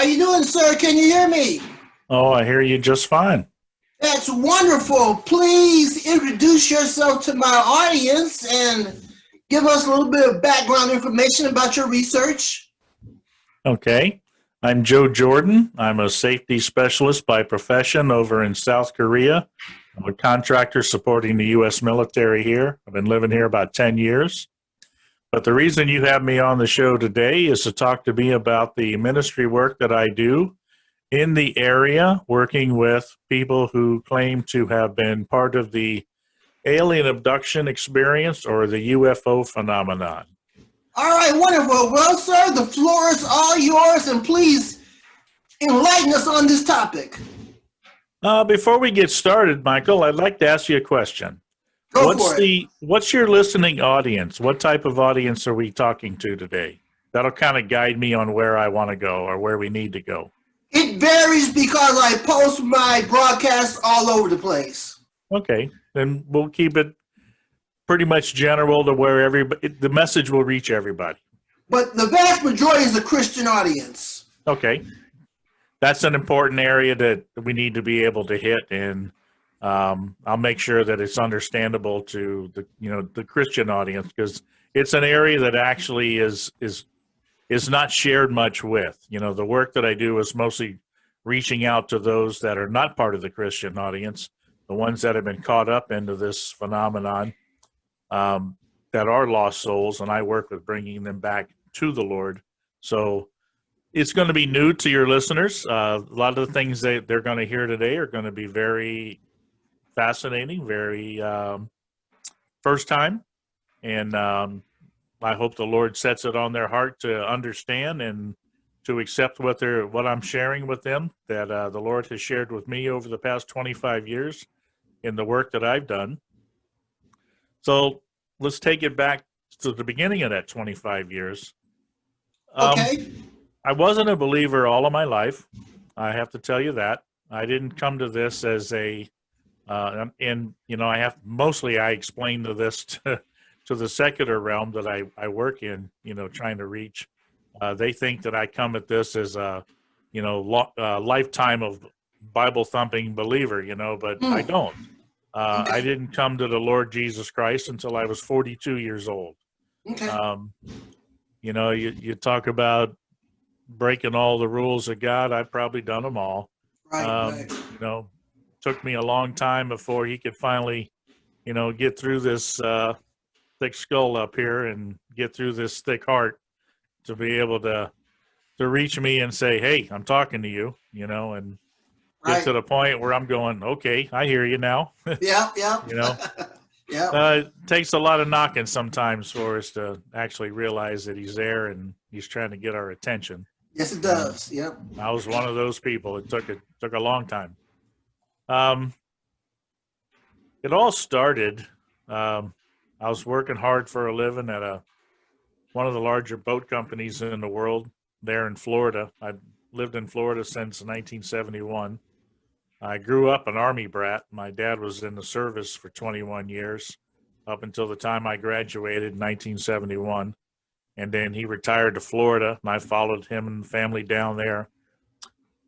you doing, sir? Can you hear me? Oh, I hear you just fine. That's wonderful. Please introduce yourself to my audience and give us a little bit of background information about your research. Okay. I'm Joe Jorden. I'm a safety specialist by profession over in South Korea. I'm a contractor supporting the U.S. military here. I've been living here about 10 years. But the reason you have me on the show today is to talk to me about the ministry work that I do in the area, working with people who claim to have been part of the alien abduction experience or the UFO phenomenon. All right, wonderful. Well, sir, the floor is all yours, and please enlighten us on this topic. Before we get started, Michael, I'd like to ask you a question. Go for it. What's your listening audience? What type of audience are we talking to today? That'll kind of guide me on where I want to go or where we need to go. It varies because I post my broadcasts all over the place. Okay, then we'll keep it pretty much general to where the message will reach everybody. But the vast majority is a Christian audience. Okay, that's an important area that we need to be able to hit, and I'll make sure that it's understandable to the Christian audience, because it's an area that actually is not shared much with. The work that I do is mostly reaching out to those that are not part of the Christian audience, the ones that have been caught up into this phenomenon, that are lost souls, and I work with bringing them back to the Lord. So it's going to be new to your listeners. A lot of the things that they're going to hear today are going to be very fascinating, very first time, and I hope the Lord sets it on their heart to understand and to accept what I'm sharing with them, that the Lord has shared with me over the past 25 years in the work that I've done. So let's take it back to the beginning of that 25 years. Okay. I wasn't a believer all of my life. I have to tell you that. I didn't come to this as I explain to this to the secular realm that I work in, trying to reach. They think that I come at this as a lifetime of Bible thumping believer, but I don't. I didn't come to the Lord Jesus Christ until I was 42 years old. Okay. You talk about breaking all the rules of God. I've probably done them all. Right. Took me a long time before he could finally, get through this thick skull up here and get through this thick heart to be able to reach me and say, "Hey, I'm talking to you," and get to the point where I'm going, "Okay, I hear you now." Yeah. Yeah. It takes a lot of knocking sometimes for us to actually realize that he's there and he's trying to get our attention. Yes, it does. Yep. I was one of those people. It took a long time. It all started. I was working hard for a living at one of the larger boat companies in the world there in Florida. I lived in Florida since 1971. I grew up an Army brat. My dad was in the service for 21 years, up until the time I graduated in 1971. And then he retired to Florida, and I followed him and the family down there.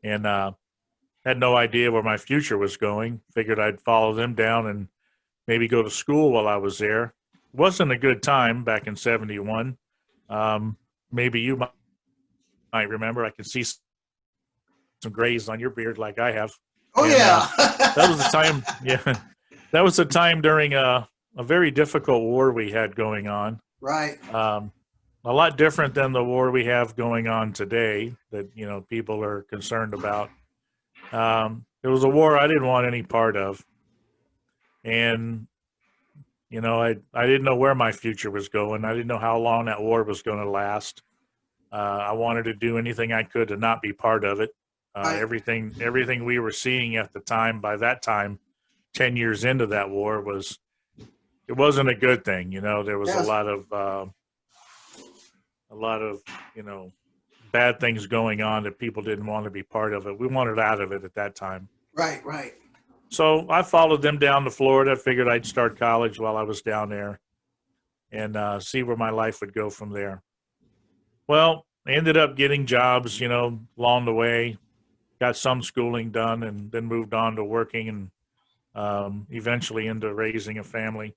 And had no idea where my future was going. Figured I'd follow them down and maybe go to school while I was there. Wasn't a good time back in 71. Maybe you might remember. I can see some grays on your beard like I have. Oh, and, yeah. That was the time. Yeah, that was the time during a very difficult war we had going on. Right. A lot different than the war we have going on today that, people are concerned about. It was a war I didn't want any part of. And, I didn't know where my future was going. I didn't know how long that war was going to last. I wanted to do anything I could to not be part of it. Everything we were seeing at the time, by that time, 10 years into that war, it wasn't a good thing. There was a lot of bad things going on that people didn't want to be part of it. We wanted out of it at that time. Right. So I followed them down to Florida. Figured I'd start college while I was down there and see where my life would go from there. Well, I ended up getting jobs, along the way, got some schooling done, and then moved on to working and eventually into raising a family.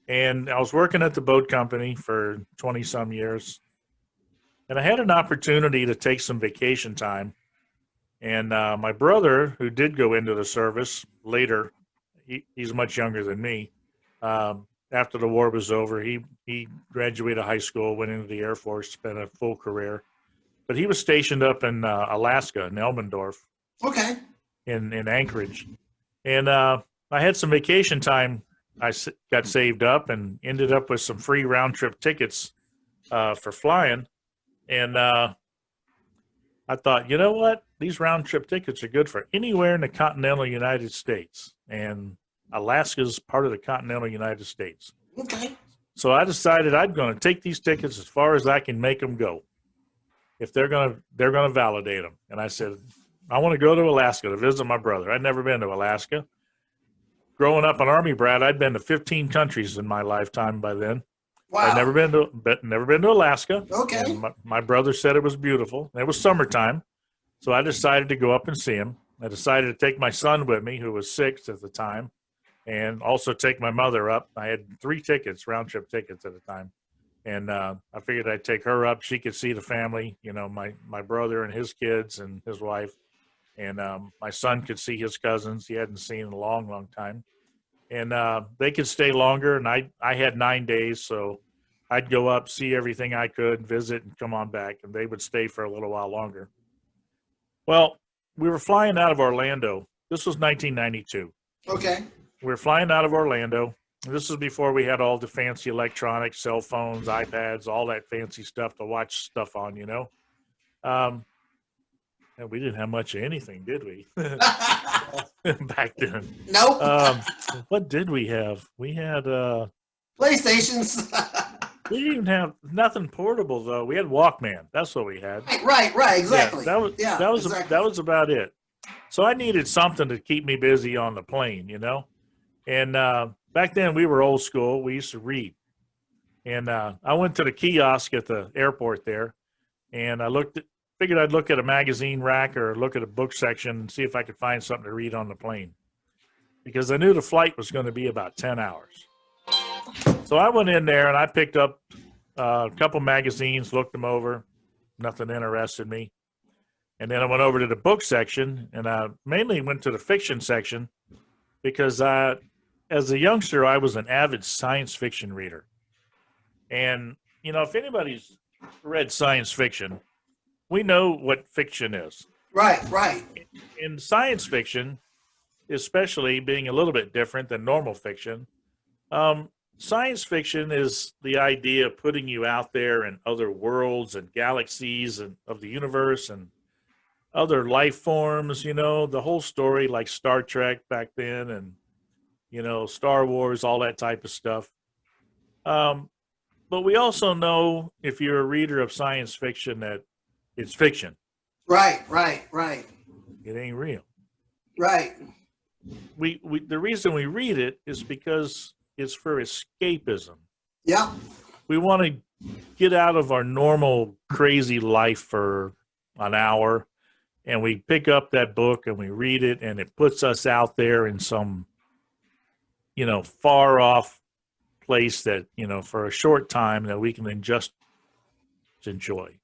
And I was working at the boat company for 20 some years. And I had an opportunity to take some vacation time. And my brother, who did go into the service later, he's much younger than me. After the war was over, he graduated high school, went into the Air Force, spent a full career. But he was stationed up in Alaska, in Elmendorf, Okay. in Anchorage. And I had some vacation time. I got saved up and ended up with some free round trip tickets for flying. And I thought, you know what? These round trip tickets are good for anywhere in the continental United States. And Alaska's part of the continental United States. Okay. So I decided I'm going to take these tickets as far as I can make them go. If they're going to validate them. And I said, I want to go to Alaska to visit my brother. I'd never been to Alaska. Growing up an Army brat, I'd been to 15 countries in my lifetime by then. Wow. I'd never been to Alaska. Okay. And my brother said it was beautiful. It was summertime, so I decided to go up and see him. I decided to take my son with me, who was 6 at the time, and also take my mother up. I had 3 tickets, round trip tickets at the time, and I figured I'd take her up. She could see the family, my brother and his kids and his wife, and my son could see his cousins he hadn't seen in a long, long time. And they could stay longer, and I had 9 days, so I'd go up, see everything I could, visit, and come on back, and they would stay for a little while longer. Well, we were flying out of Orlando. This was 1992. Okay. We were flying out of Orlando. This is before we had all the fancy electronics, cell phones, iPads, all that fancy stuff to watch stuff on, And we didn't have much of anything, did we? Back then. Nope. What did we have? We had PlayStations. we didn't even have nothing portable though. We had Walkman. That's what we had. Right, exactly. Yeah, that was about it. So I needed something to keep me busy on the plane, And back then we were old school. We used to read. And I went to the kiosk at the airport there, and I figured I'd look at a magazine rack or look at a book section and see if I could find something to read on the plane, because I knew the flight was going to be about 10 hours. So I went in there and I picked up a couple magazines, looked them over. Nothing interested me. And then I went over to the book section, and I mainly went to the fiction section because as a youngster, I was an avid science fiction reader. And, if anybody's read science fiction, we know what fiction is. Right. In science fiction, especially being a little bit different than normal fiction, science fiction is the idea of putting you out there in other worlds and galaxies and of the universe and other life forms, the whole story, like Star Trek back then and, Star Wars, all that type of stuff. But we also know, if you're a reader of science fiction, that it's fiction. Right. It ain't real. Right. We the reason we read it is because it's for escapism. Yeah. We want to get out of our normal crazy life for an hour, and we pick up that book and we read it, and it puts us out there in some, far off place that, for a short time that we can then just enjoy.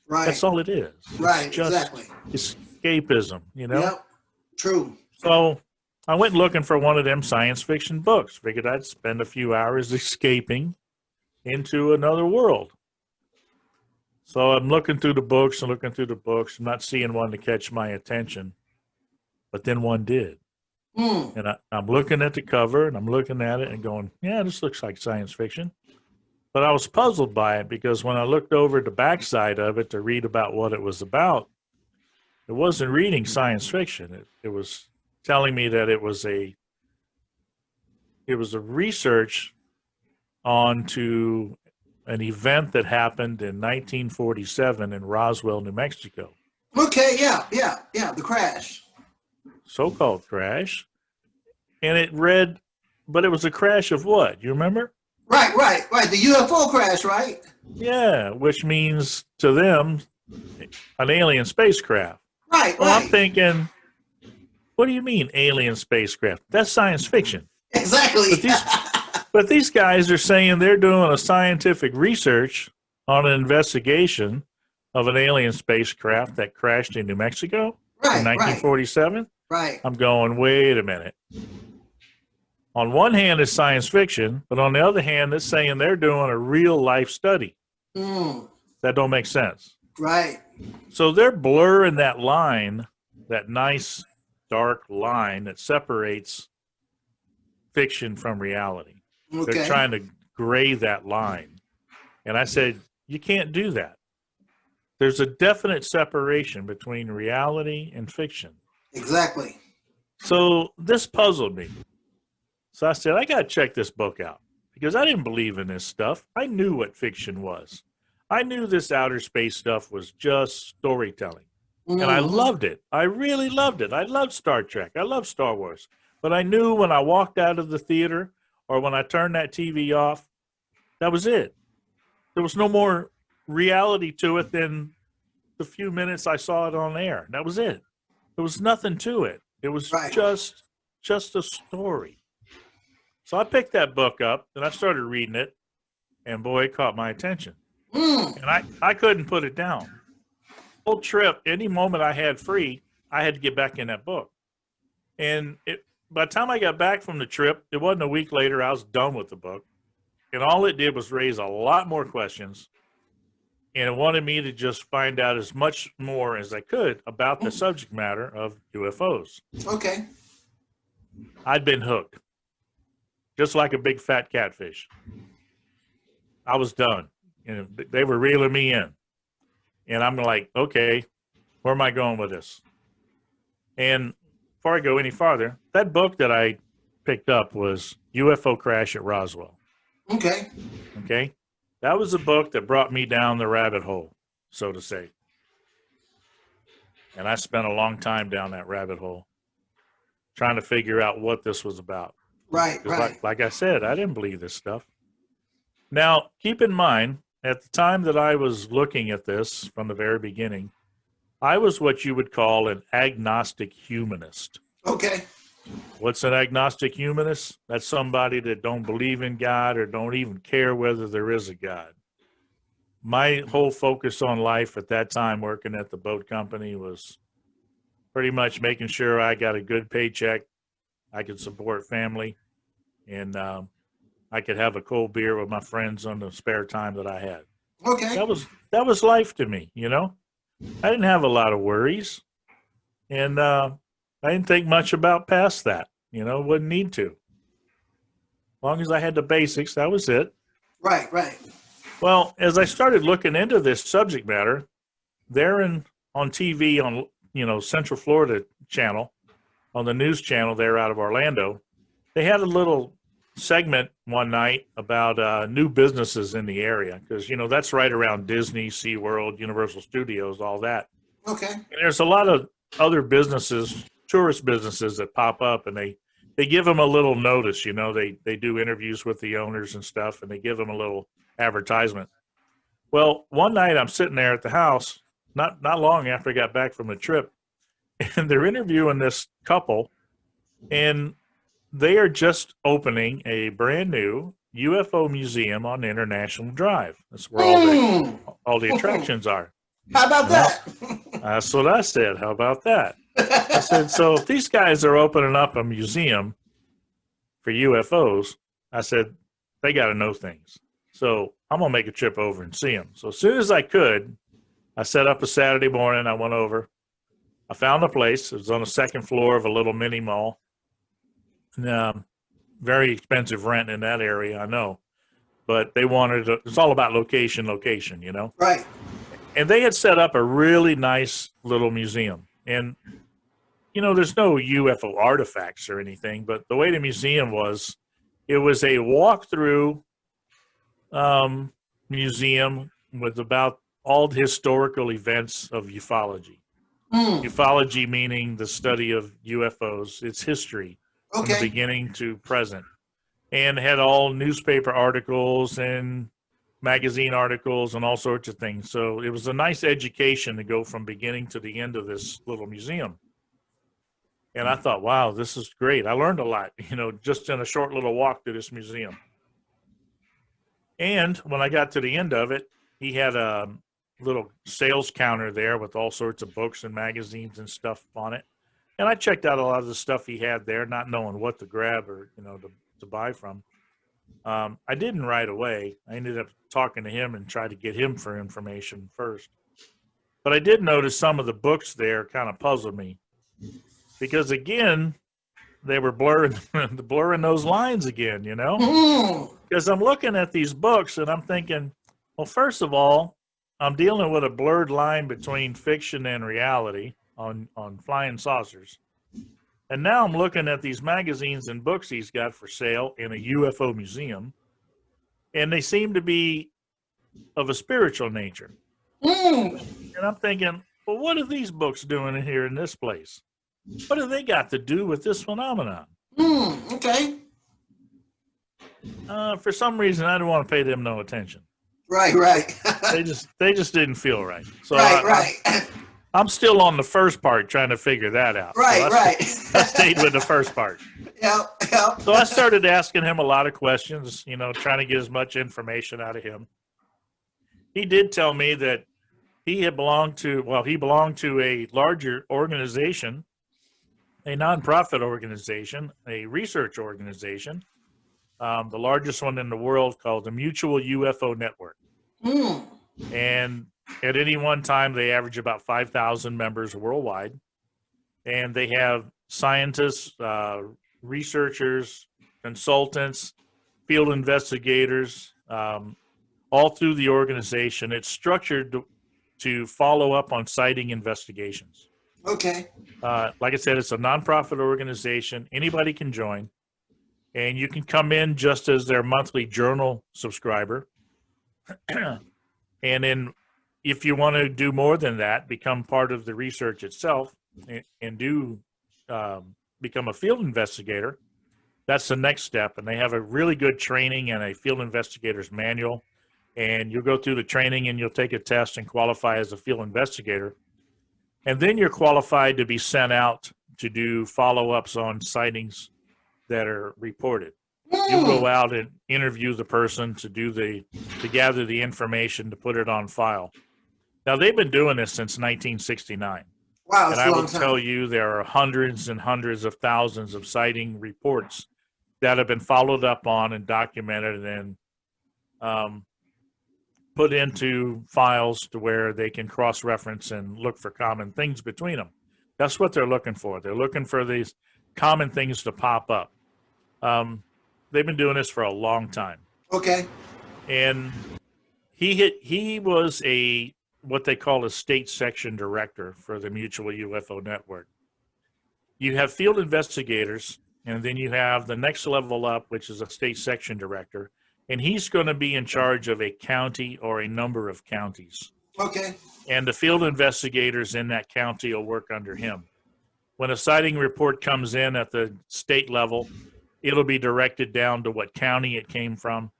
Right. That's all it is. Right. It's just exactly. escapism, Yep. True. So I went looking for one of them science fiction books. Figured I'd spend a few hours escaping into another world. So I'm looking through the books and looking through the books. I'm not seeing one to catch my attention. But then one did. And I'm looking at the cover, and I'm looking at it and going, yeah, this looks like science fiction. But I was puzzled by it, because when I looked over the backside of it to read about what it was about, it wasn't reading science fiction. It was telling me that it was a research onto an event that happened in 1947 in Roswell, New Mexico. Okay, yeah, the crash. So-called crash. And it read, but it was a crash of what? You remember? Right. The UFO crash, right? Yeah, which means to them an alien spacecraft. Well, I'm Right. thinking, what do you mean alien spacecraft? That's science fiction. But Exactly. these guys are saying they're doing a scientific research on an investigation of an alien spacecraft that crashed in New Mexico in Right. 1947. Right. I'm going, wait a minute. On one hand, it's science fiction, but on the other hand, it's saying they're doing a real life study. Mm, That don't make sense. right. So they're blurring that line, that nice dark line that separates fiction from reality. They're Okay. trying to gray that line. And I said, you can't do that. There's a definite separation between reality and fiction. Exactly. So this puzzled me. So I said, I got to check this book out because I didn't believe in this stuff. I knew what fiction was. I knew this outer space stuff was just storytelling. And I Mm-hmm. loved it. I really loved it. I loved Star Trek. I loved Star Wars. But I knew when I walked out of the theater or when I turned that TV off, that was it. There was no more reality to it than the few minutes I saw it on air. That was it. There was nothing to it. It was Right. just a story. So I picked that book up and I started reading it, and boy, it caught my attention. Mm. And I couldn't put it down. Whole trip, any moment I had free, I had to get back in that book. And by the time I got back from the trip, it wasn't a week later, I was done with the book. And all it did was raise a lot more questions. And it wanted me to just find out as much more as I could about the subject matter of UFOs. Okay. I'd been hooked, just like a big fat catfish. I was done. And they were reeling me in. And I'm like, okay, where am I going with this? And before I go any farther, that book that I picked up was UFO Crash at Roswell. Okay. Okay. That was a book that brought me down the rabbit hole, so to say. And I spent a long time down that rabbit hole trying to figure out what this was about. Right. Like I said, I didn't believe this stuff. Now, keep in mind, at the time that I was looking at this from the very beginning, I was what you would call an agnostic humanist. Okay. What's an agnostic humanist? That's somebody that don't believe in God or don't even care whether there is a God. My whole focus on life at that time working at the boat company was pretty much making sure I got a good paycheck, I could support family, and I could have a cold beer with my friends on the spare time that I had. Okay. That was life to me, you know. I didn't have a lot of worries, and I didn't think much about past that. You know, wouldn't need to. As long as I had the basics, that was it. Right. Well, as I started looking into this subject matter, there on TV on Central Florida channel, on the news channel there out of Orlando, they had a little segment one night about new businesses in the area because that's right around Disney, SeaWorld, Universal Studios, all that. Okay. And there's a lot of other businesses, tourist businesses that pop up, and they give them a little notice. They do interviews with the owners and stuff, and they give them a little advertisement. Well, one night I'm sitting there at the house, not long after I got back from the trip, and they're interviewing this couple, and they are just opening a brand new UFO museum on International Drive. That's where all the attractions are. How about that? That's what I said. How about that? I said, so if these guys are opening up a museum for UFOs, I said, they got to know things. So I'm going to make a trip over and see them. So as soon as I could, I set up a Saturday morning. I went over. I found a place. It was on the second floor of a little mini mall. Very expensive rent in that area, I know. But they wanted it's all about location, Right. And they had set up a really nice little museum. And, there's no UFO artifacts or anything, but the way the museum was, it was a walkthrough museum with about all the historical events of ufology. Ufology meaning the study of UFOs, its history from the beginning to present. and had all newspaper articles and magazine articles and all sorts of things. So it was a nice education to go from beginning to the end of this little museum. And I thought, wow, this is great. I learned a lot, just in a short little walk to this museum. And when I got to the end of it, he had a little sales counter there with all sorts of books and magazines and stuff on it. And I checked out a lot of the stuff he had there, not knowing what to grab or, to buy from. I didn't right away. I ended up talking to him and tried to get him for information first. But I did notice some of the books there kind of puzzled me. Because, again, they were blurring those lines again, Because I'm looking at these books and I'm thinking, well, first of all, I'm dealing with a blurred line between fiction and reality on flying saucers. And now I'm looking at these magazines and books he's got for sale in a UFO museum, and they seem to be of a spiritual nature. And I'm thinking, well, what are these books doing here in this place? What have they got to do with this phenomenon? Okay. For some reason, I didn't want to pay them no attention. Right. they just didn't feel right. So right. I'm still on the first part trying to figure that out. Right. I stayed with the first part. Yep. So I started asking him a lot of questions, trying to get as much information out of him. He did tell me that he belonged to a larger organization, a nonprofit organization, a research organization, the largest one in the world, called the Mutual UFO Network. And at any one time, they average about 5,000 members worldwide. And they have scientists, researchers, consultants, field investigators, all through the organization. It's structured to follow up on sighting investigations. Okay. Like I said, it's a nonprofit organization. Anybody can join. And you can come in just as their monthly journal subscriber. And then if you want to do more than that, become part of the research itself and become a field investigator, that's the next step. And they have a really good training and a field investigator's manual. And you'll go through the training and you'll take a test and qualify as a field investigator. And then you're qualified to be sent out to do follow-ups on sightings that are reported. You go out and interview the person to gather the information to put it on file. Now, they've been doing this since 1969. Wow, and I will tell you there are hundreds and hundreds of thousands of sighting reports that have been followed up on and documented and put into files to where they can cross-reference and look for common things between them. That's what they're looking for. They're looking for these common things to pop up. They've been doing this for a long time. Okay. And he was what they call a state section director for the Mutual UFO Network. You have field investigators, and then you have the next level up, which is a state section director, and he's going to be in charge of a county or a number of counties. Okay. And the field investigators in that county will work under him. When a sighting report comes in at the state level, it'll be directed down to what county it came from,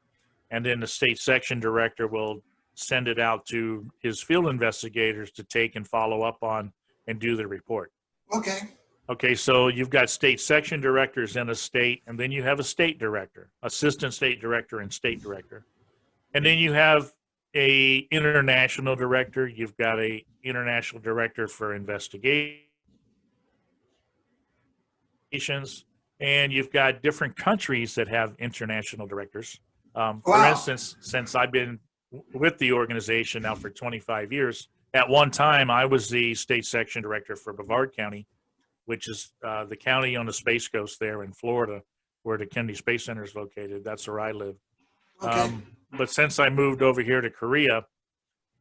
and then the state section director will send it out to his field investigators to take and follow up on and do the report. Okay, so you've got state section directors in a state, and then you have a state director, assistant state director, and state director. And then you have a international director. You've got a international director for investigations, and you've got different countries that have international directors. For instance, since I've been with the organization now for 25 years, at one time I was the state section director for Brevard County, which is the county on the Space Coast there in Florida, where the Kennedy Space Center is located. That's where I live. Okay. But since I moved over here to Korea,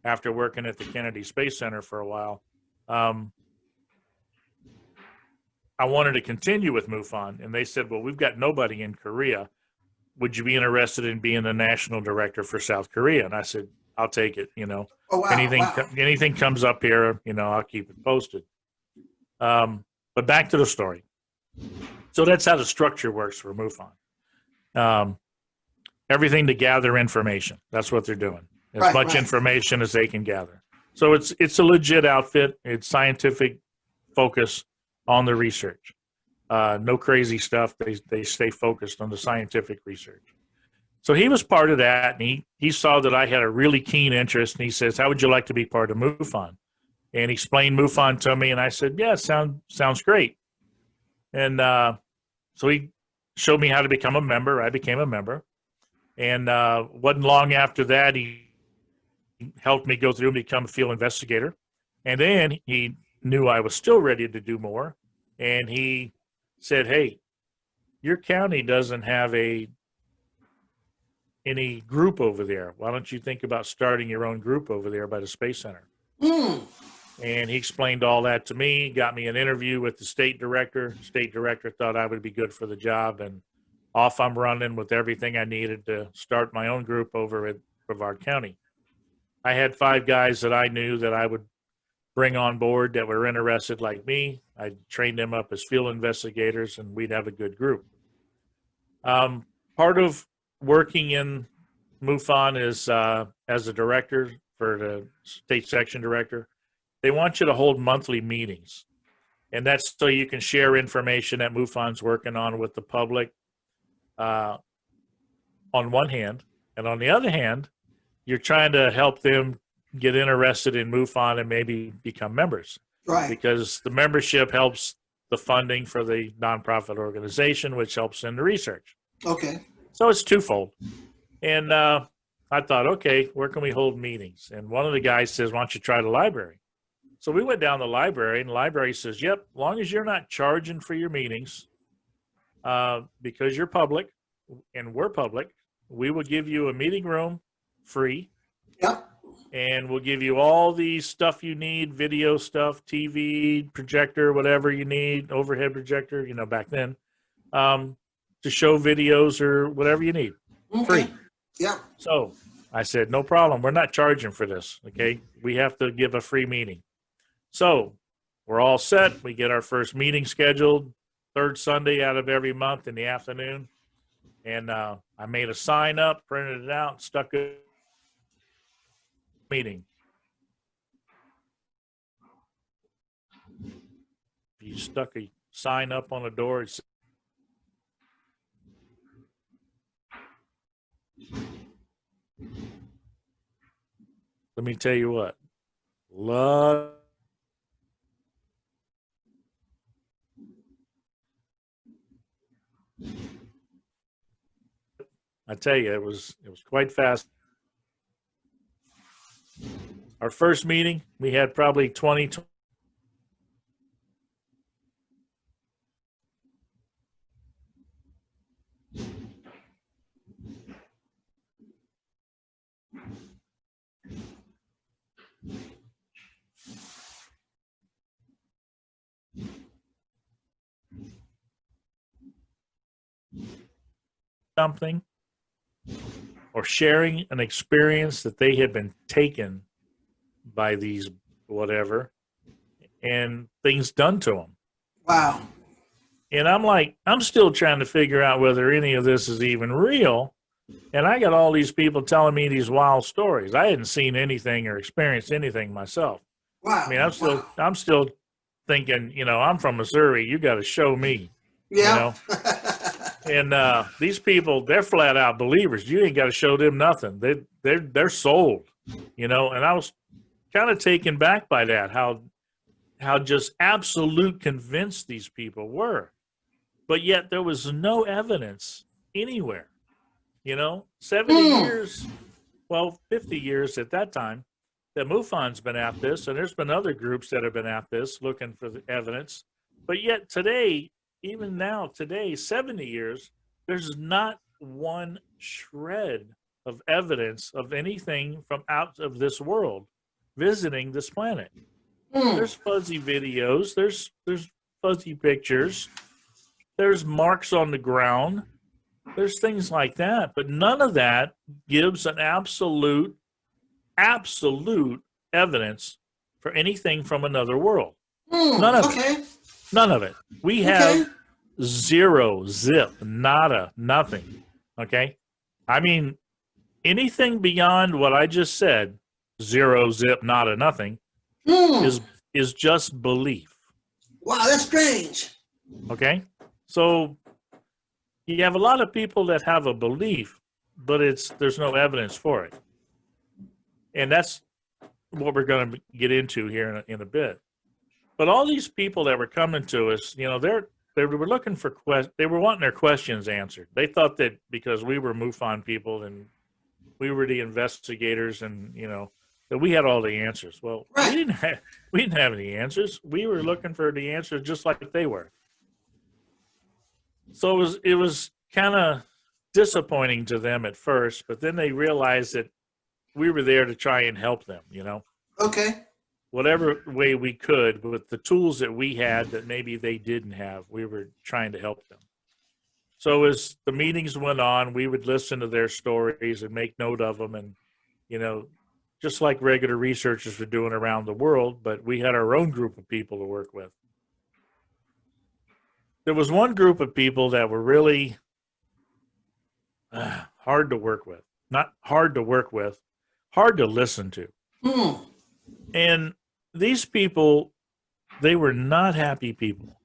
after working at the Kennedy Space Center for a while, I wanted to continue with MUFON, and they said, well, we've got nobody in Korea. Would you be interested in being the national director for South Korea? And I said, I'll take it, Oh, wow. Anything comes up here, I'll keep it posted. But back to the story. So that's how the structure works for MUFON. um, everything to gather information. That's what they're doing. As Right, much right. information as they can gather. So it's a legit outfit. It's scientific focus on the research. No crazy stuff. They stay focused on the scientific research. So he was part of that, and he saw that I had a really keen interest, and he says, "How would you like to be part of MUFON?" And he explained MUFON to me, and I said, "Yeah, sounds great." And so he showed me how to become a member. I became a member, and wasn't long after that he helped me go through and become a field investigator. And then he knew I was still ready to do more, and he said, "Hey, your county doesn't have any group over there. Why don't you think about starting your own group over there by the Space Center?" And he explained all that to me, got me an interview with the state director. State director thought I would be good for the job, and off I'm running with everything I needed to start my own group over at Brevard County. I had 5 guys that I knew that I would bring on board that were interested like me. I trained them up as field investigators, and we'd have a good group. Part of working in MUFON is as a director for the state section director. They want you to hold monthly meetings, and that's so you can share information that MUFON's working on with the public on one hand, and on the other hand, you're trying to help them get interested in MUFON and maybe become members. Right. Because the membership helps the funding for the nonprofit organization, which helps in the research. Okay. So it's twofold. And I thought, okay, where can we hold meetings? And one of the guys says, "Why don't you try the library?" So we went down the library, and the library says, "Yep, as long as you're not charging for your meetings, because you're public and we're public, we will give you a meeting room free. Yep. And we'll give you all the stuff you need, video stuff, TV, projector, whatever you need, overhead projector, back then, to show videos or whatever you need, free." Yeah. So I said, "No problem. We're not charging for this, okay? We have to give a free meeting." So we're all set. We get our first meeting scheduled, 3rd Sunday out of every month in the afternoon. And I made a sign up, printed it out, stuck it meeting. If you stuck a sign up on the door, it's let me tell you what, I tell you, it was quite fast. Our first meeting, we had probably 20 something or sharing an experience that they had been taken by these whatever and things done to them. Wow. And I'm like, I'm still trying to figure out whether any of this is even real. And I got all these people telling me these wild stories. I hadn't seen anything or experienced anything myself. Wow. I mean, I'm still thinking, I'm from Missouri. You got to show me. Yeah. And these people, they're flat out believers. You ain't got to show them nothing. They're sold, And I was kind of taken back by that, how just absolute convinced these people were. But yet there was no evidence anywhere. 70 years, 50 years at that time, that MUFON's been at this, and there's been other groups that have been at this looking for the evidence. But yet today, even now, today, 70 years, there's not one shred of evidence of anything from out of this world visiting this planet. There's fuzzy videos, there's fuzzy pictures, there's marks on the ground, there's things like that, but none of that gives an absolute evidence for anything from another world. None of it. None of it. We have zero, zip, nada, nothing. Okay. I mean, anything beyond what I just said, zero, zip, nada, nothing, Hmm. is just belief. Wow, that's strange. Okay. So you have a lot of people that have a belief, but there's no evidence for it. And that's what we're going to get into here in a bit. But all these people that were coming to us, you know, they were looking for they were wanting their questions answered. They thought that because we were MUFON people and we were the investigators, and you know that we had all the answers. Well, Right. we didn't have any answers. We were looking for the answers just like they were. So it was kind of disappointing to them at first, but then they realized that we were there to try and help them. You know. Okay. Whatever way we could with the tools that we had that maybe they didn't have, we were trying to help them. So as the meetings went on, we would listen to their stories and make note of them, and you know, just like regular researchers were doing around the world, but we had our own group of people to work with. There was one group of people that were really hard to work with. Not hard to work with, hard to listen to. Hmm. And these people, they were not happy people.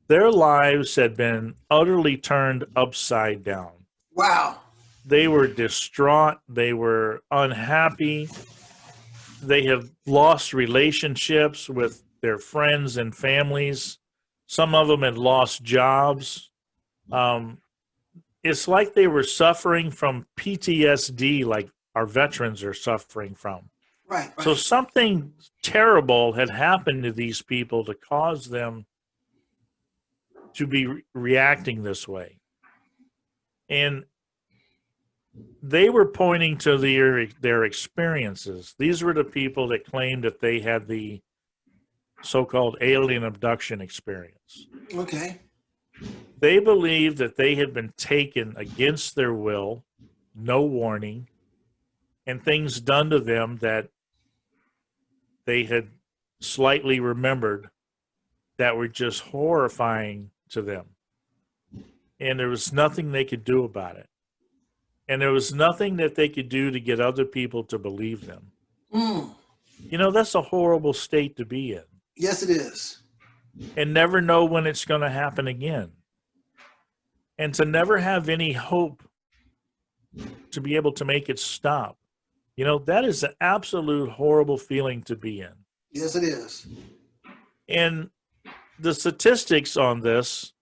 Their lives had been utterly turned upside down. Wow. They were distraught. They were unhappy. They have lost relationships with their friends and families. Some of them had lost jobs. It's like they were suffering from PTSD, like our veterans are suffering from. Right. So something terrible had happened to these people to cause them to be reacting this way. And they were pointing to their experiences. These were the people that claimed that they had the so-called alien abduction experience. Okay. They believed that they had been taken against their will, no warning, and things done to them that they had slightly remembered that were just horrifying to them. And there was nothing they could do about it. And there was nothing that they could do to get other people to believe them. Mm. You know, that's a horrible state to be in. Yes, it is. And never know when it's going to happen again. And to never have any hope to be able to make it stop. You know, that is an absolute horrible feeling to be in. Yes, it is. And the statistics on this,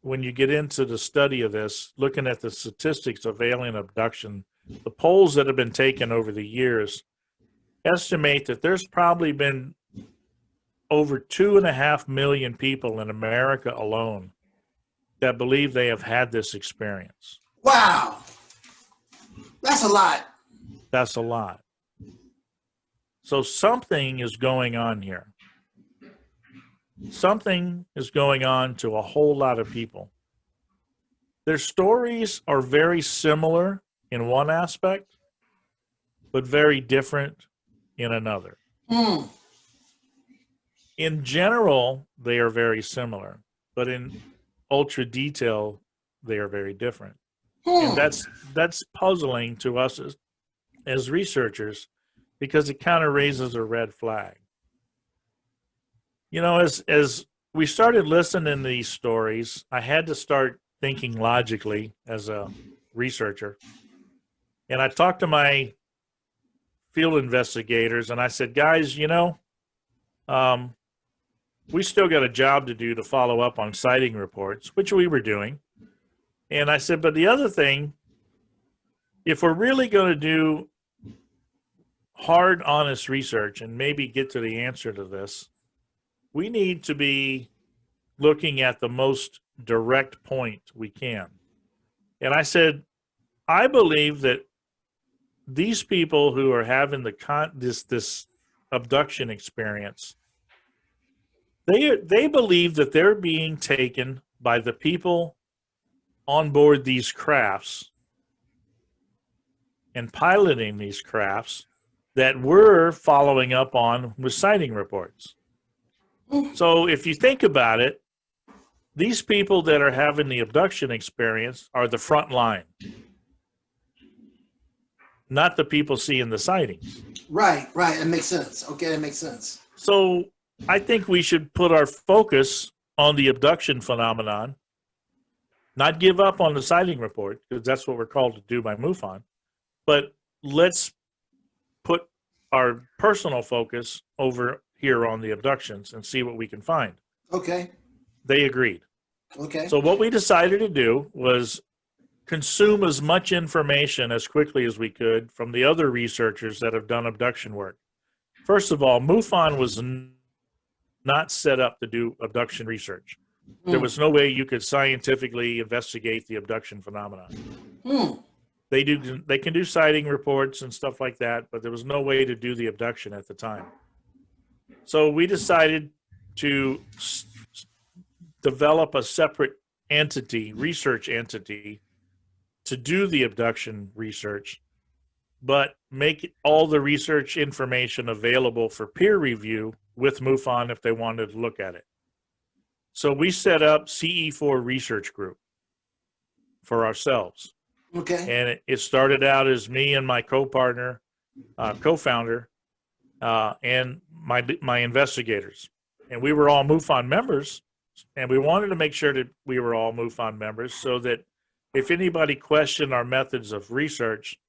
when you get into the study of this, looking at the statistics of alien abduction, the polls that have been taken over the years estimate that there's probably been over 2.5 million people in America alone that believe they have had this experience. Wow. That's a lot. That's a lot. So something is going on here. Something is going on to a whole lot of people. Their stories are very similar in one aspect, but very different in another. Mm. In general, they are very similar, but in ultra detail, they are very different. And that's puzzling to us as researchers, because it kind of raises a red flag. You know, as we started listening to these stories, I had to start thinking logically as a researcher. And I talked to my field investigators and I said, guys, you know, we still got a job to do to follow up on sighting reports, which we were doing. And I said, but the other thing, if we're really going to do hard, honest research and maybe get to the answer to this, we need to be looking at the most direct point we can. And I said, I believe that these people who are having this abduction experience, they believe that they're being taken by the people on board these crafts and piloting these crafts that we're following up on with sighting reports. So if you think about it, these people that are having the abduction experience are the front line, not the people seeing the sightings. Right, right. That makes sense. Okay, that makes sense. So I think we should put our focus on the abduction phenomenon, not give up on the sighting report, because that's what we're called to do by MUFON, but let's put our personal focus over here on the abductions and see what we can find. Okay. They agreed. Okay. So what we decided to do was consume as much information as quickly as we could from the other researchers that have done abduction work. First of all, MUFON was not set up to do abduction research. There was no way you could scientifically investigate the abduction phenomenon. They can do sighting reports and stuff like that, but there was no way to do the abduction at the time. So we decided to develop a separate entity, research entity, to do the abduction research, but make all the research information available for peer review with MUFON if they wanted to look at it. So we set up CE4 Research Group for ourselves. Okay. And it started out as me and my co-partner, co-founder, and my investigators. And we were all MUFON members, and we wanted to make sure that we were all MUFON members so that if anybody questioned our methods of research,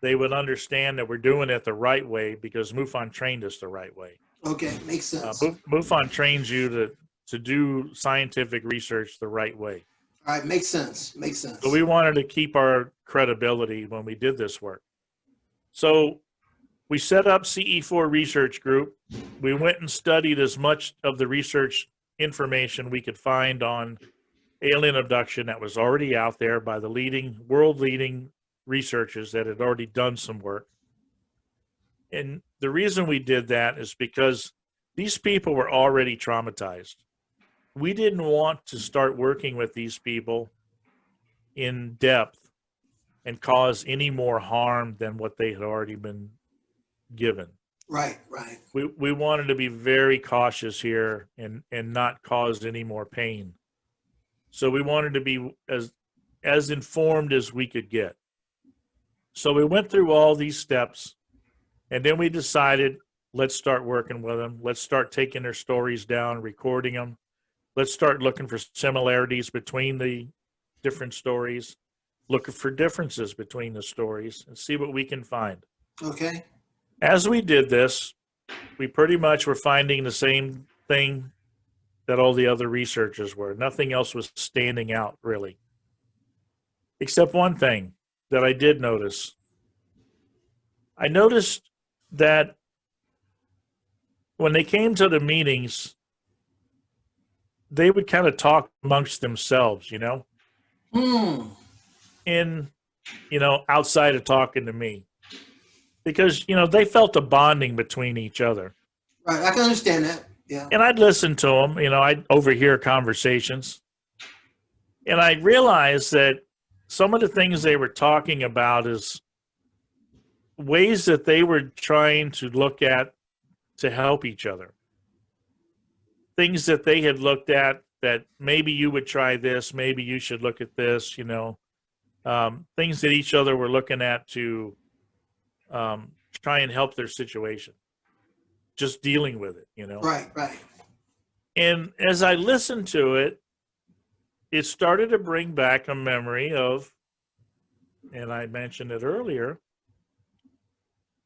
they would understand that we're doing it the right way because MUFON trained us the right way. Okay, makes sense. MUFON trains you to do scientific research the right way. All right, makes sense. Makes sense. So we wanted to keep our credibility when we did this work. So we set up CE4 Research Group. We went and studied as much of the research information we could find on alien abduction that was already out there by the world-leading researchers that had already done some work. And the reason we did that is because these people were already traumatized. We didn't want to start working with these people in depth and cause any more harm than what they had already been given. Right, right. We wanted to be very cautious here and not cause any more pain. So we wanted to be as informed as we could get. So we went through all these steps, and then we decided, let's start working with them. Let's start taking their stories down, recording them. Let's start looking for similarities between the different stories, looking for differences between the stories, and see what we can find. Okay. As we did this, we pretty much were finding the same thing that all the other researchers were. Nothing else was standing out, really. Except one thing that I did notice. I noticed that when they came to the meetings, they would kind of talk amongst themselves, you know? Outside of talking to me. Because, they felt a bonding between each other. Right, I can understand that. Yeah. And I'd listen to them, I'd overhear conversations. And I realized that some of the things they were talking about is ways that they were trying to look at to help each other. Things that they had looked at that maybe you would try this, maybe you should look at this, things that each other were looking at to try and help their situation. Just dealing with it, Right, right. And as I listened to it, it started to bring back a memory of, and I mentioned it earlier,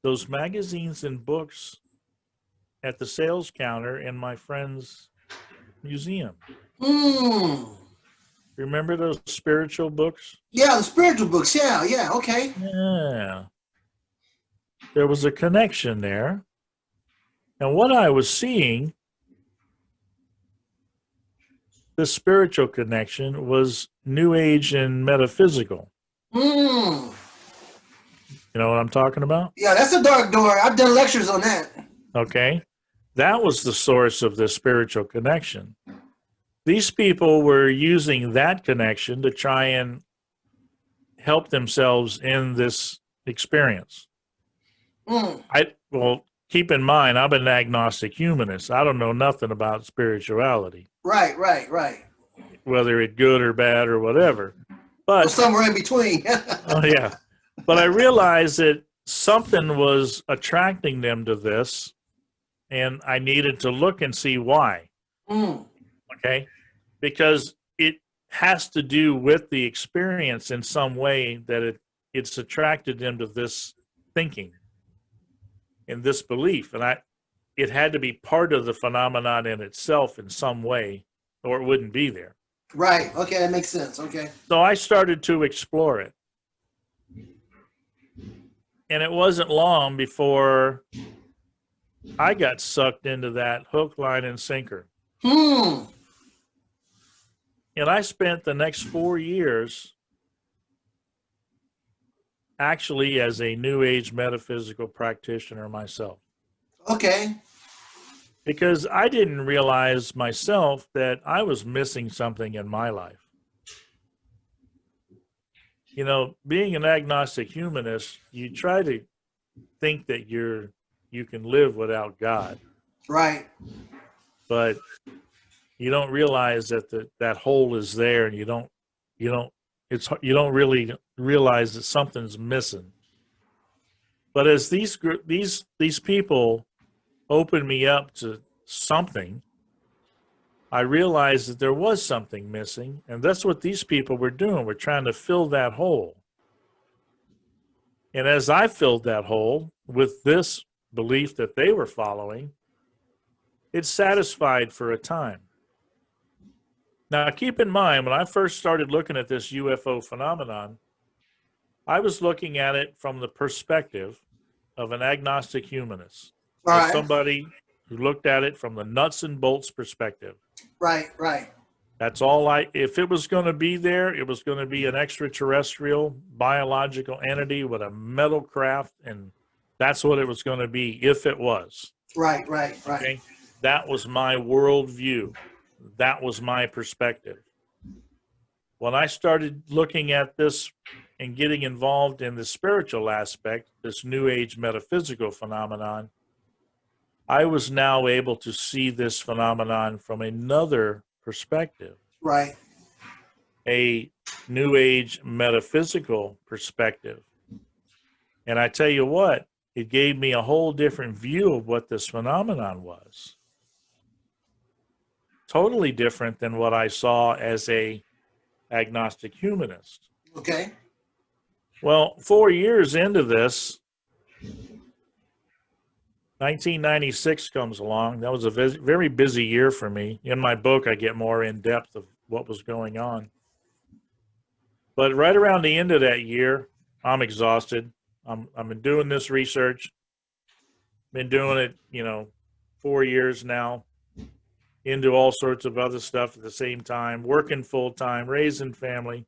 those magazines and books at the sales counter in my friend's museum. Remember those spiritual books? Yeah, the spiritual books. Yeah, okay. Yeah. There was a connection there. And what I was seeing, the spiritual connection, was New Age and metaphysical. You know what I'm talking about? Yeah, that's a dark door. I've done lectures on that. Okay. That was the source of the spiritual connection. These people were using that connection to try and help themselves in this experience. Well, keep in mind, I'm an agnostic humanist. I don't know nothing about spirituality. Right. whether it's good or bad or whatever. But or somewhere in between. oh yeah, but I realized that something was attracting them to this, and I needed to look and see why. Mm. Okay, because it has to do with the experience in some way that it's attracted them to this thinking and this belief, and it had to be part of the phenomenon in itself in some way, or it wouldn't be there. Right. Okay, that makes sense. Okay. So I started to explore it. And it wasn't long before I got sucked into that hook, line, and sinker. Hmm. And I spent the next 4 years actually as a New Age metaphysical practitioner myself. Okay. Because I didn't realize myself that I was missing something in my life. You know, being an agnostic humanist, you try to think that you can live without God. Right. But you don't realize that that hole is there, and you don't really realize that something's missing. But as these people opened me up to something, I realized that there was something missing, and that's what these people were doing. We're trying to fill that hole. And as I filled that hole with this belief that they were following, it satisfied for a time. Now, keep in mind, when I first started looking at this UFO phenomenon, I was looking at it from the perspective of an agnostic humanist, Right. somebody who looked at it from the nuts and bolts perspective. Right. Right. That's all if it was going to be there, it was going to be an extraterrestrial biological entity with a metal craft, and that's what it was going to be if it was. Right. Right. Right. Okay? That was my worldview. That was my perspective. When I started looking at this and getting involved in the spiritual aspect, this New Age metaphysical phenomenon, I was now able to see this phenomenon from another perspective. Right. A New Age metaphysical perspective. And I tell you what, it gave me a whole different view of what this phenomenon was. Totally different than what I saw as a agnostic humanist. Okay. Well, 4 years into this, 1996 comes along. That was a very busy year for me. In my book, I get more in depth of what was going on. But right around the end of that year, I'm exhausted. I've been doing this research. Been doing it, 4 years now. Into all sorts of other stuff at the same time, working full time, raising family.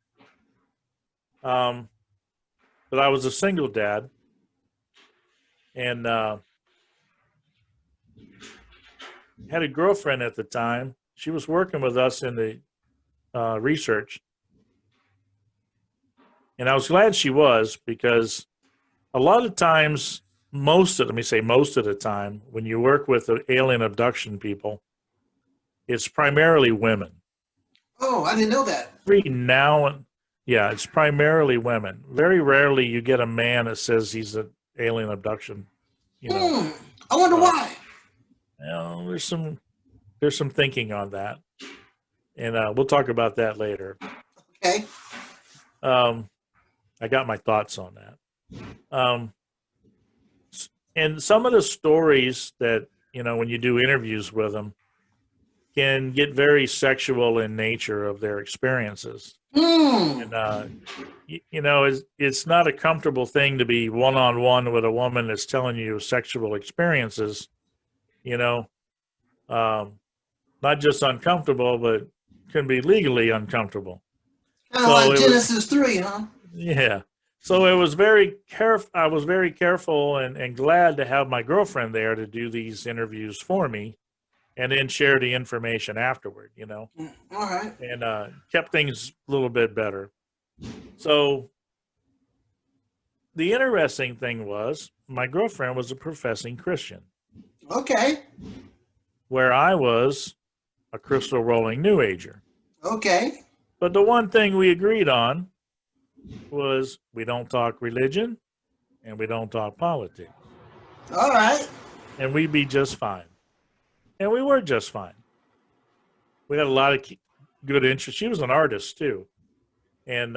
But I was a single dad, and had a girlfriend at the time. She was working with us in the research, and I was glad she was, because a lot of times, most of the time, when you work with alien abduction people, it's primarily women. Oh, I didn't know that. It's primarily women. Very rarely you get a man that says he's an alien abduction. I wonder why. There's some thinking on that, and we'll talk about that later. Okay. I got my thoughts on that. And some of the stories that, when you do interviews with them, can get very sexual in nature of their experiences. And, it's not a comfortable thing to be one-on-one with a woman that's telling you sexual experiences, not just uncomfortable, but can be legally uncomfortable. Kind of like Genesis 3, huh? Yeah. So I was very careful and glad to have my girlfriend there to do these interviews for me, and then share the information afterward, All right. and kept things a little bit better. So the interesting thing was, my girlfriend was a professing Christian. Okay. Where I was a crystal rolling New Ager. Okay. But the one thing we agreed on was we don't talk religion and we don't talk politics. All right. And we'd be just fine. And we were just fine. We had a lot of good interest. She was an artist too. And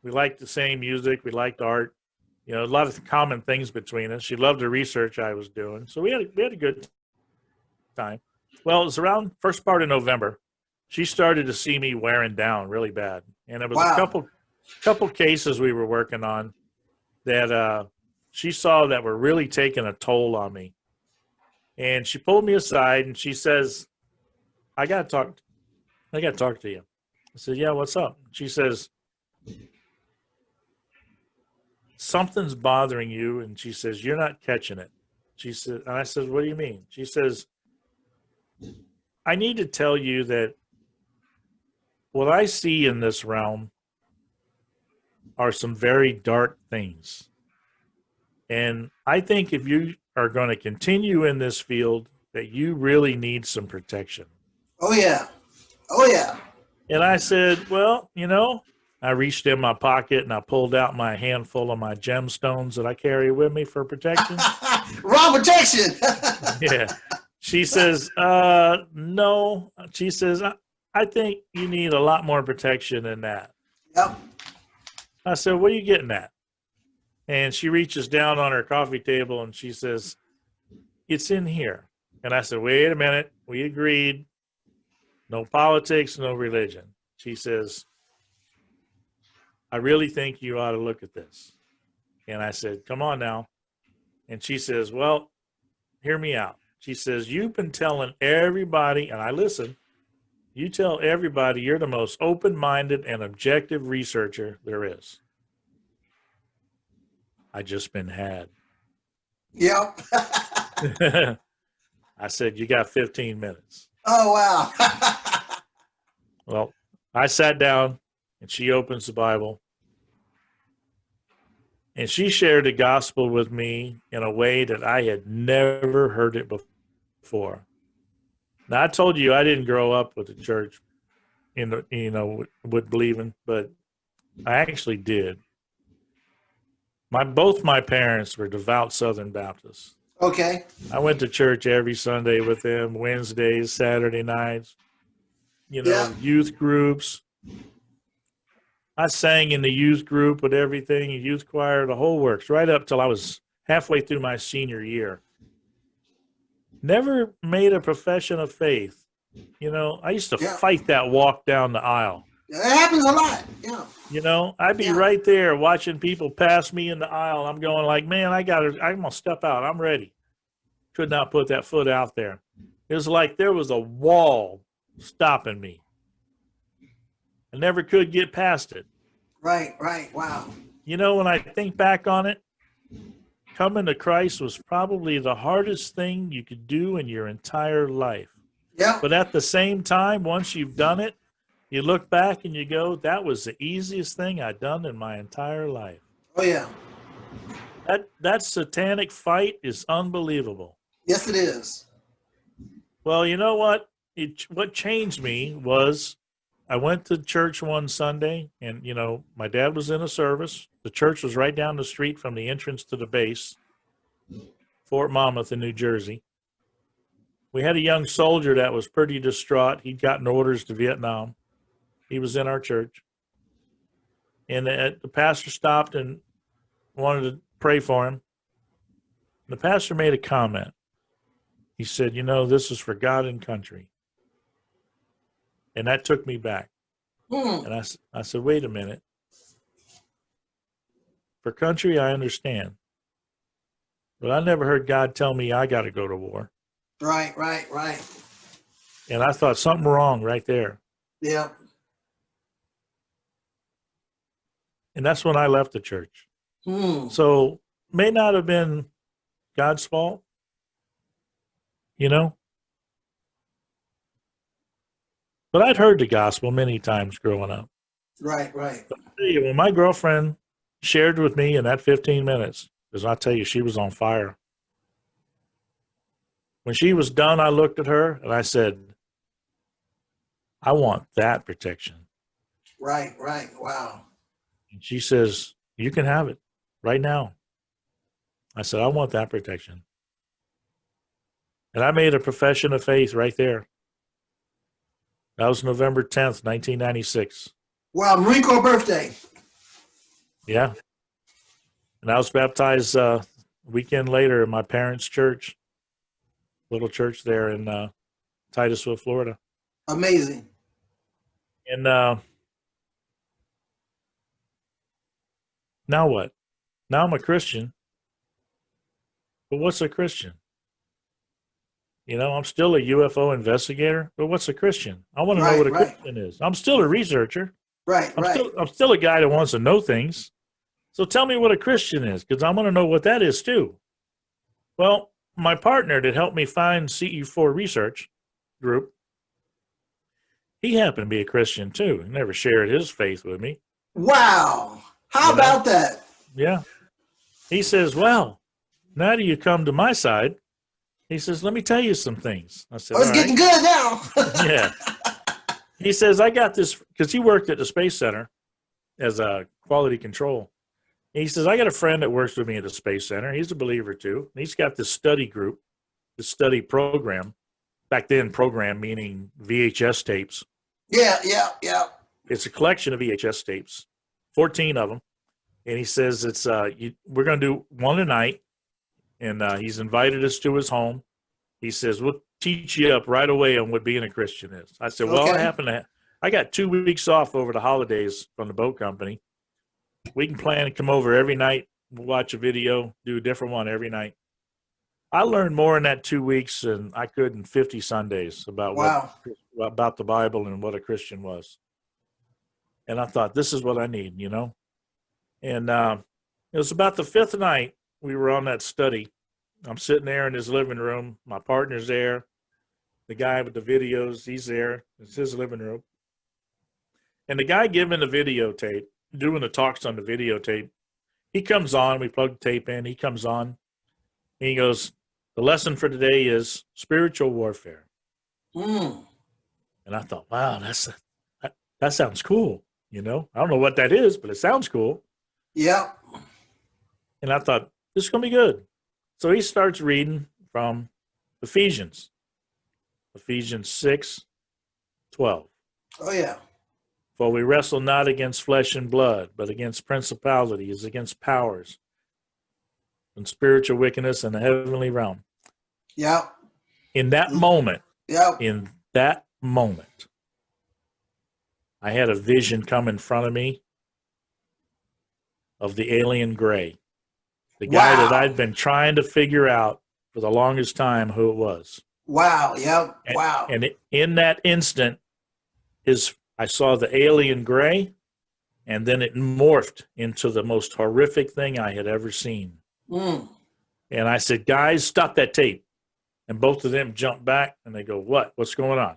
we liked the same music. We liked art. You know, a lot of common things between us. She loved the research I was doing. So we had a good time. Well, it was around first part of November. She started to see me wearing down really bad. And it was a Wow. couple cases we were working on that she saw that were really taking a toll on me. And she pulled me aside and she says, I got to talk to you. I said, yeah, what's up? She says, something's bothering you. And she says, you're not catching it. She said, and I said, what do you mean? She says, I need to tell you that what I see in this realm are some very dark things. And I think if you are going to continue in this field, that you really need some protection. Oh, yeah. Oh, yeah. And I said, well, you know, I reached in my pocket and I pulled out my handful of my gemstones that I carry with me for protection. Raw protection. Yeah. She says, no. She says, I think you need a lot more protection than that. Yep. I said, what are you getting at? And she reaches down on her coffee table and she says, it's in here. And I said, wait a minute. We agreed. No politics, no religion. She says, I really think you ought to look at this. And I said, come on now. And she says, well, hear me out. She says, you've been telling everybody, and I listen, you tell everybody you're the most open-minded and objective researcher there is. I just been had. Yep. I said, you got 15 minutes. Oh, wow. Well, I sat down and she opens the Bible and she shared the gospel with me in a way that I had never heard it before. Now, I told you I didn't grow up with the church, with believing, but I actually did. Both my parents were devout Southern Baptists. Okay. I went to church every Sunday with them, Wednesdays, Saturday nights, youth groups. I sang in the youth group with everything, youth choir, the whole works, right up till I was halfway through my senior year. Never made a profession of faith. I used to fight that walk down the aisle. It happens a lot. Yeah. I'd be right there watching people pass me in the aisle. I'm going like, man, I'm going to step out. I'm ready. Could not put that foot out there. It was like there was a wall stopping me. I never could get past it. Right. Wow. When I think back on it, coming to Christ was probably the hardest thing you could do in your entire life. Yeah. But at the same time, once you've done it, you look back and you go, that was the easiest thing I'd done in my entire life. Oh, yeah. That satanic fight is unbelievable. Yes, it is. Well, you know what? What changed me was I went to church one Sunday, and, my dad was in a service. The church was right down the street from the entrance to the base, Fort Monmouth in New Jersey. We had a young soldier that was pretty distraught. He'd gotten orders to Vietnam. He was in our church. And the pastor stopped and wanted to pray for him. The pastor made a comment. He said, this is for God and country. And that took me back. And I said, wait a minute. For country, I understand. But I never heard God tell me I got to go to war. Right. And I thought something wrong right there. Yeah. And that's when I left the church. So may not have been God's fault, But I'd heard the gospel many times growing up. Right. But I'll tell you, when my girlfriend shared with me in that 15 minutes, because I'll tell you, she was on fire. When she was done, I looked at her and I said, I want that protection. Right, right. Wow. And she says, you can have it right now. I said, I want that protection. And I made a profession of faith right there. That was November 10th, 1996. Wow, Marine Corps birthday. Yeah. And I was baptized a weekend later in my parents' church, little church there in Titusville, Florida. Amazing. And now what? Now I'm a Christian. But what's a Christian? You know, I'm still a UFO investigator, but what's a Christian? I want to know what a Christian is. I'm still a researcher. Right, I'm still a guy that wants to know things. So tell me what a Christian is, because I want to know what that is too. Well, my partner that helped me find CE4 Research Group, he happened to be a Christian too. He never shared his faith with me. Wow. How about that? Yeah. He says, well, now that you come to my side, he says, let me tell you some things. I said, it's getting good now. Yeah. He says, I got this, because he worked at the Space Center as a quality control. He says, I got a friend that works with me at the Space Center. He's a believer too. And he's got this study group, this study program. Back then, program meaning VHS tapes. Yeah. It's a collection of VHS tapes, 14 of them. And he says, it's we're going to do one a night. And he's invited us to his home. He says, we'll teach you up right away on what being a Christian is. I said, well, I got 2 weeks off over the holidays from the boat company. We can plan to come over every night, watch a video, do a different one every night. I learned more in that 2 weeks than I could in 50 Sundays about about the Bible and what a Christian was. And I thought, this is what I need, you know. And it was about the fifth night we were on that study. I'm sitting there in his living room. My partner's there. The guy with the videos, he's there. It's his living room. And the guy giving the videotape, doing the talks on the videotape, he comes on. We plug the tape in. He comes on. And he goes, the lesson for today is spiritual warfare. Mm. And I thought, wow, that sounds cool. You know, I don't know what that is, but it sounds cool. Yeah. And I thought, this is going to be good. So he starts reading from Ephesians 6:12. Oh, yeah. For we wrestle not against flesh and blood, but against principalities, against powers, and spiritual wickedness in the heavenly realm. Yeah. In that moment, yeah. I had a vision come in front of me of the alien gray. The guy that I'd been trying to figure out for the longest time who it was. Wow, yep, wow. And in that instant, I saw the alien gray, and then it morphed into the most horrific thing I had ever seen. Mm. And I said, guys, stop that tape. And both of them jumped back, and they go, what? What's going on?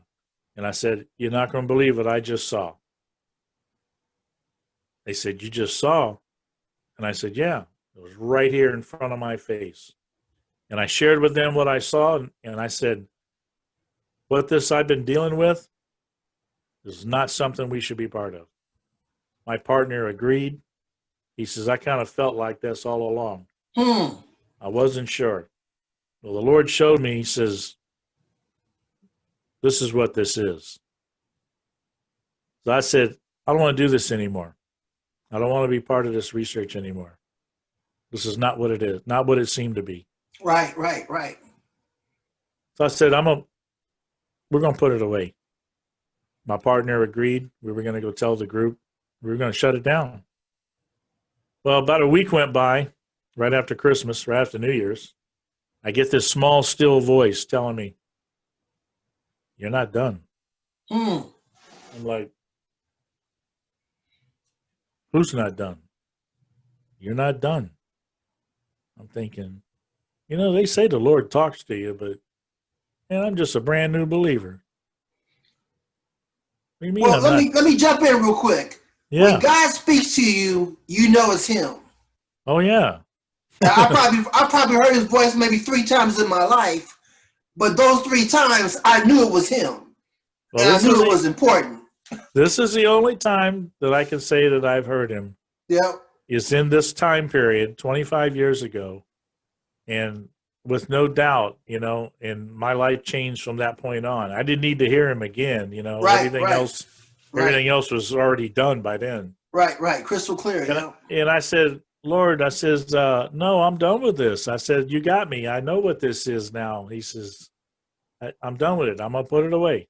And I said, you're not going to believe what I just saw. They said, you just saw? And I said, yeah. It was right here in front of my face. And I shared with them what I saw, and I said, what this I've been dealing with is not something we should be part of. My partner agreed. He says, I kind of felt like this all along. I wasn't sure. Well, the Lord showed me, he says, this is what this is. So I said, I don't want to do this anymore. I don't want to be part of this research anymore. This is not what it is, not what it seemed to be. Right. So I said, we're going to put it away. My partner agreed. We were going to go tell the group. We were going to shut it down. Well, about a week went by, right after Christmas, right after New Year's. I get this small, still voice telling me, you're not done. I'm like, who's not done? You're not done. I'm thinking, you know, they say the Lord talks to you, but man, I'm just a brand new believer. What do you mean? Well, let me jump in real quick. Yeah. When God speaks to you, you know it's Him. Oh yeah. I probably heard His voice maybe 3 times in my life, but those 3 times I knew it was Him. Well, And I knew it was important. this is the only time that I can say that I've heard him. Yep. Is in this time period, 25 years ago, and with no doubt, and my life changed from that point on. I didn't need to hear him again. Right, Everything right, else, right. everything else was already done by then. Right. Crystal clear. And I said, Lord, I says, no, I'm done with this. I said, you got me. I know what this is now. He says, I'm done with it. I'm going to put it away.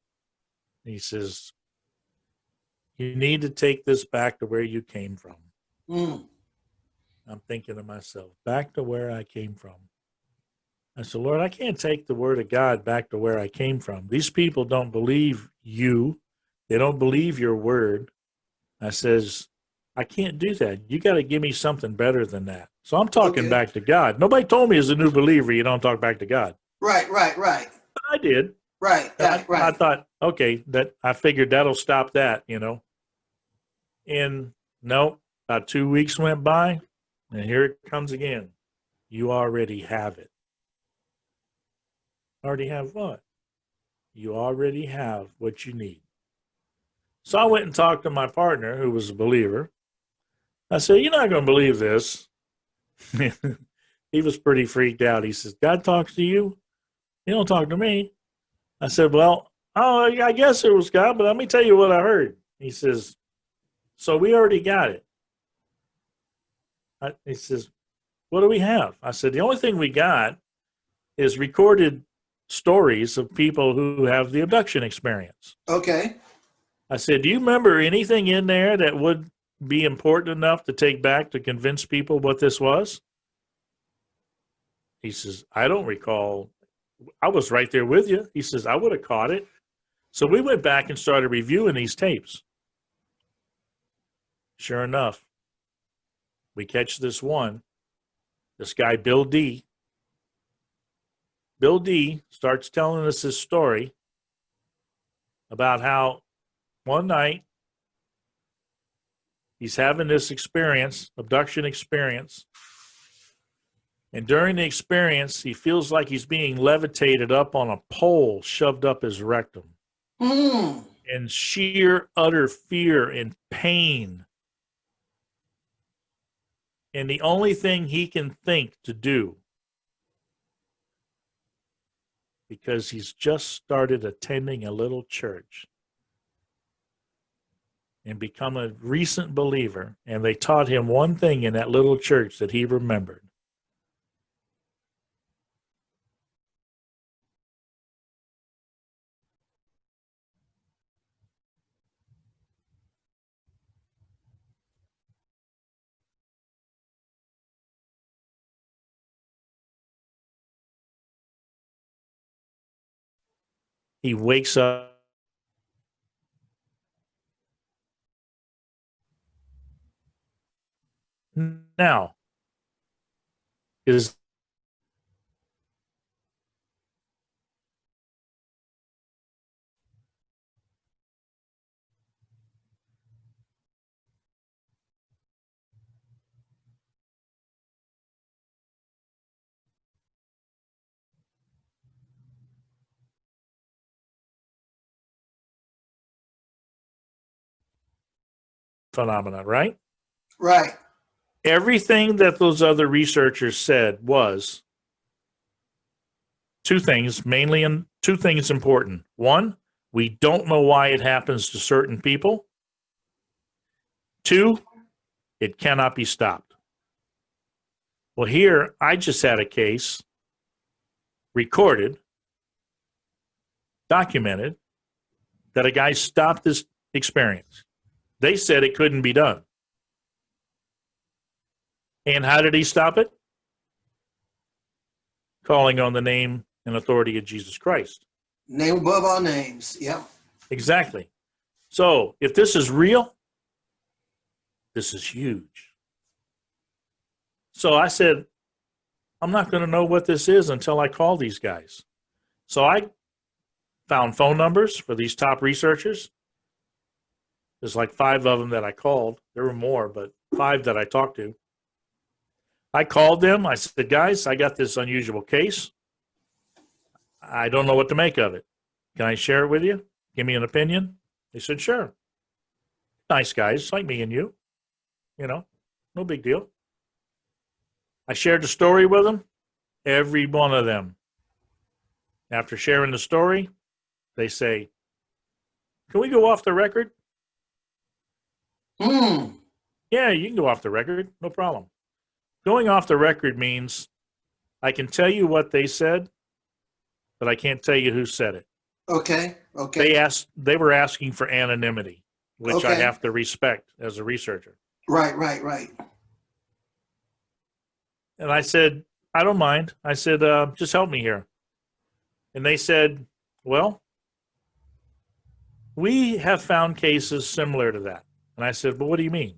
He says, you need to take this back to where you came from. I'm thinking to myself, back to where I came from. I said, Lord, I can't take the word of God back to where I came from. These people don't believe you. They don't believe your word. I says, I can't do that. You got to give me something better than that. So I'm talking back to God. Nobody told me as a new believer you don't talk back to God. Right. But I did. Right. I thought, okay, I figured that'll stop that, And no, about 2 weeks went by, and here it comes again. You already have it. Already have what? You already have what you need. So I went and talked to my partner, who was a believer. I said, you're not going to believe this. He was pretty freaked out. He says, God talks to you? He don't talk to me. I said, well, I guess it was God, but let me tell you what I heard. He says, so we already got it. He says, what do we have? I said, the only thing we got is recorded stories of people who have the abduction experience. Okay. I said, do you remember anything in there that would be important enough to take back to convince people what this was? He says, I don't recall. I was right there with you. He says, I would have caught it. So we went back and started reviewing these tapes. Sure enough, we catch this guy, Bill D. Bill D starts telling us his story about how one night he's having this experience, abduction experience. And during the experience, he feels like he's being levitated up on a pole shoved up his rectum. In sheer, utter fear and pain. And the only thing he can think to do, because he's just started attending a little church and become a recent believer, and they taught him one thing in that little church that he remembered. He wakes up. Now, is phenomena, right? Right. Everything that those other researchers said was two things, mainly, and two things important. One, we don't know why it happens to certain people. Two, it cannot be stopped. Well, here, I just had a case recorded, documented, that a guy stopped this experience. They said it couldn't be done. And how did he stop it? Calling on the name and authority of Jesus Christ. Name above all names. Yep. Exactly. So if this is real, this is huge. So I said, I'm not going to know what this is until I call these guys. So I found phone numbers for these top researchers. There's like 5 of them that I called. There were more, but 5 that I talked to. I called them. I said, guys, I got this unusual case. I don't know what to make of it. Can I share it with you? give me an opinion? They said, sure. Nice guys, like me and you. You know, no big deal. I shared the story with them. Every one of them, after sharing the story, they say, can we go off the record? Yeah, you can go off the record. No problem. Going off the record means I can tell you what they said, but I can't tell you who said it. Okay. Okay. They were asking for anonymity, which I have to respect as a researcher. Right. And I said, I don't mind. I said, just help me here. And they said, well, we have found cases similar to that. And I said, well, what do you mean?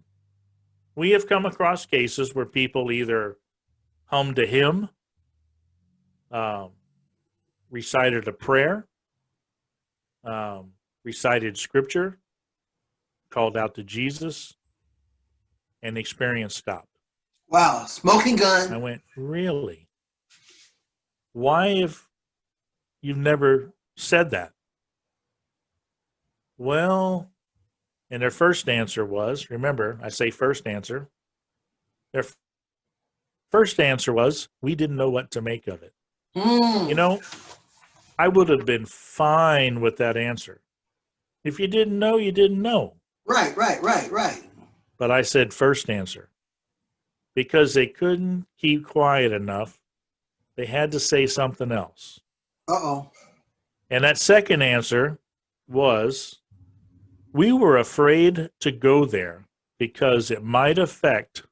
We have come across cases where people either hummed a hymn, recited a prayer, recited scripture, called out to Jesus, and the experience stopped. Wow, smoking gun. I went, really? Why have you never said that? Well, and their first answer was, remember, I say first answer, their first answer was, we didn't know what to make of it. You know, I would have been fine with that answer. If you didn't know, you didn't know. Right. But I said first answer. Because they couldn't keep quiet enough, they had to say something else. Uh-oh. And that second answer was, we were afraid to go there because it might affect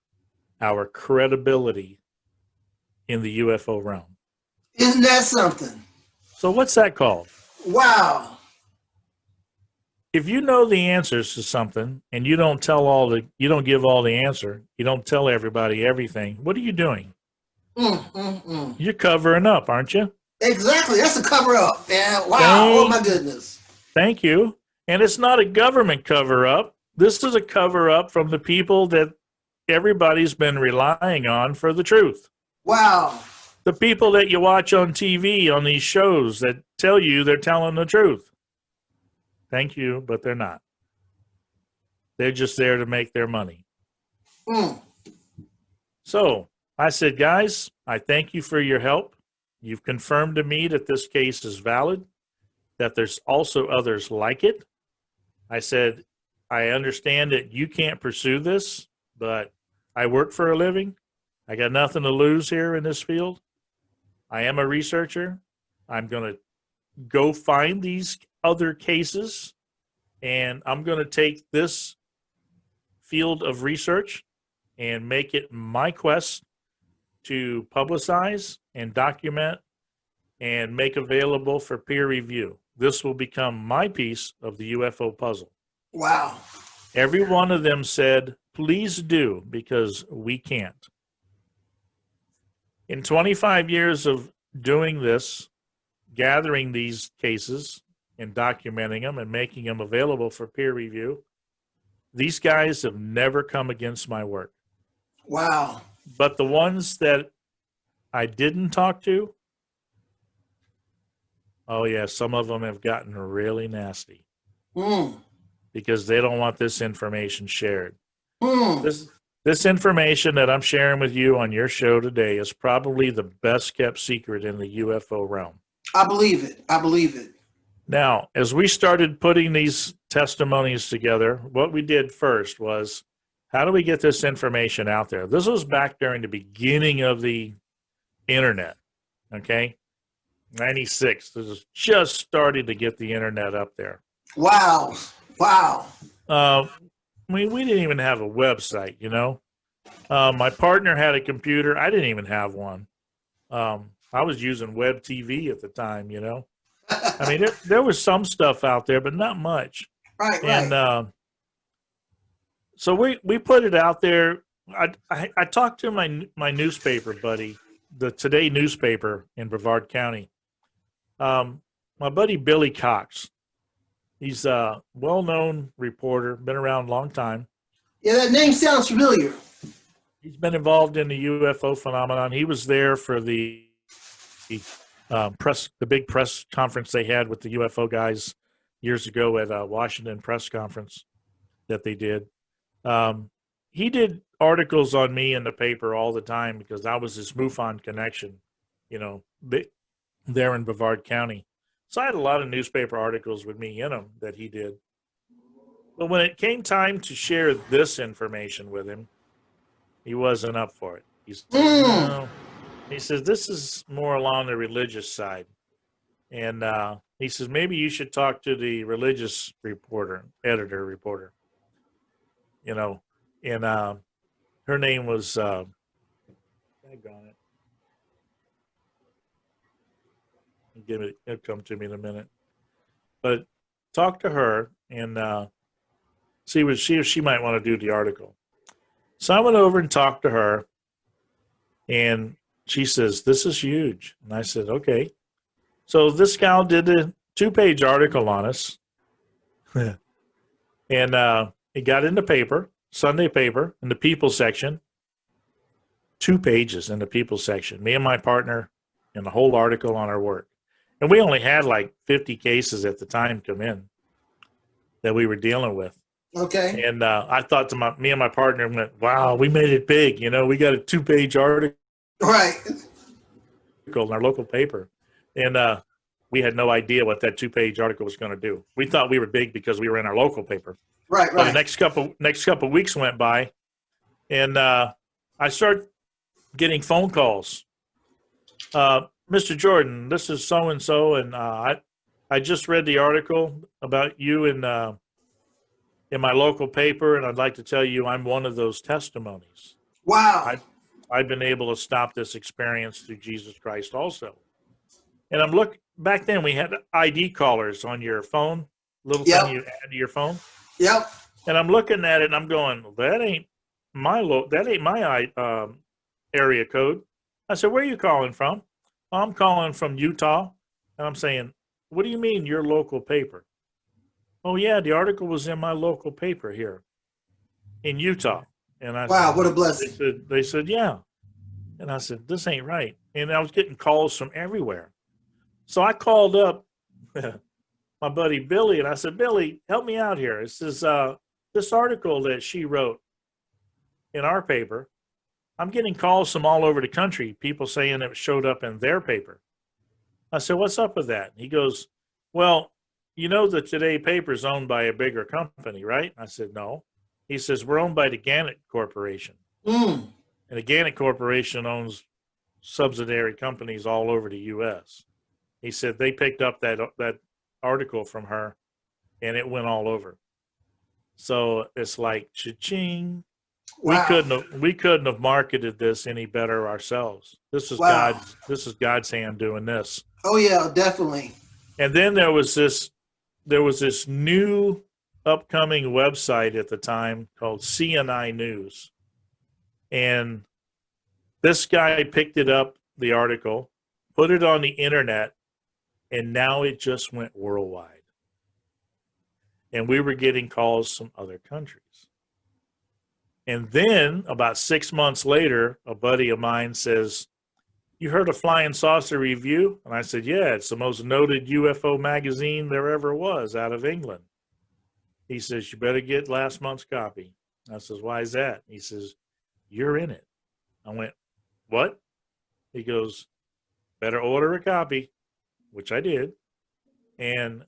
our credibility in the UFO realm. Isn't that something? So what's that called? Wow. If you know the answers to something and you don't give all the answer, you don't tell everybody everything, what are you doing? You're covering up, aren't you? Exactly. That's a cover up, man. Wow. Oh my goodness. Thank you. And it's not a government cover up. This is a cover up from the people that everybody's been relying on for the truth. Wow. The people that you watch on TV on these shows that tell you they're telling the truth. Thank you, but they're not. They're just there to make their money. So I said, guys, I thank you for your help. You've confirmed to me that this case is valid, that there's also others like it. I said, I understand that you can't pursue this, but I work for a living. I got nothing to lose here in this field. I am a researcher. I'm going to go find these other cases, and I'm going to take this field of research and make it my quest to publicize and document and make available for peer review. This will become my piece of the UFO puzzle. Wow. Every one of them said, please do, because we can't. In 25 years of doing this, gathering these cases and documenting them and making them available for peer review, these guys have never come against my work. Wow. But the ones that I didn't talk to, oh yeah, some of them have gotten really nasty because they don't want this information shared. This information that I'm sharing with you on your show today is probably the best kept secret in the UFO realm. I believe it. I believe it. Now, as we started putting these testimonies together, what we did first was, how do we get this information out there? This was back during the beginning of the internet, okay? 96. This is just starting to get the internet up there. Wow. Wow. We didn't even have a website, you know. My partner had a computer. I didn't even have one. I was using web TV at the time, you know. I mean, there was some stuff out there, but not much. Right. And so we put it out there. I talked to my newspaper buddy, the Today newspaper in Brevard County. My buddy Billy Cox. He's a well-known reporter, been around a long time. Yeah, that name sounds familiar. He's been involved in the UFO phenomenon. He was there for the big press conference they had with the UFO guys, years ago at a Washington press conference that they did. He did articles on me in the paper all the time because I was his MUFON connection, you know, there in Brevard County. So I had a lot of newspaper articles with me in them that he did. But when it came time to share this information with him, he wasn't up for it. He said, no. He says, this is more along the religious side. And he says, maybe you should talk to the religious editor-reporter. You know, and her name was, daggone it. It'll come to me in a minute. But talk to her and see if she might want to do the article. So I went over and talked to her, and she says, this is huge. And I said, okay. So this gal did a 2-page article on us. And it got in the paper, Sunday paper, in the people section. 2 pages in the people section. Me and my partner, and the whole article on our work. And we only had like 50 cases at the time come in that we were dealing with. Okay. And I thought to me and my partner went, wow, we made it big. You know, we got a 2-page article Right. in our local paper. And we had no idea what that 2-page article was going to do. We thought we were big because we were in our local paper. Right, But right. the next couple of weeks went by, and I started getting phone calls. Mr. Jorden, this is so-and-so, and I just read the article about you in my local paper, and I'd like to tell you I'm one of those testimonies. Wow. I've been able to stop this experience through Jesus Christ also. And back then we had ID callers on your phone, little Yep. thing you add to your phone. Yep. And I'm looking at it and I'm going, well, that ain't my area code. I said, where are you calling from? Oh, I'm calling from Utah. And I'm saying, what do you mean your local paper? Oh yeah, the article was in my local paper here in Utah. And I Wow, said, what a blessing. they said, yeah. And I said, this ain't right. And I was getting calls from everywhere. So I called up my buddy Billy and I said, Billy, help me out here. It says, this article that she wrote in our paper, I'm getting calls from all over the country, people saying it showed up in their paper. I said, what's up with that? He goes, well, you know the Today paper is owned by a bigger company, right? I said, no. He says, we're owned by the Gannett Corporation. Mm. And the Gannett Corporation owns subsidiary companies all over the U.S. He said they picked up that article from her, and it went all over. So it's like, cha-ching. Wow. We couldn't have marketed this any better ourselves. This is Wow. God's hand doing this. Oh yeah, definitely. And then there was this new upcoming website at the time called CNI News. And this guy picked it up, the article, put it on the internet, and now it just went worldwide. And we were getting calls from other countries. And then about 6 months later, a buddy of mine says, you heard of Flying Saucer Review? And I said, yeah, it's the most noted UFO magazine there ever was out of England. He says, you better get last month's copy. I says, why is that? He says, you're in it. I went, what? He goes, better order a copy, which I did. And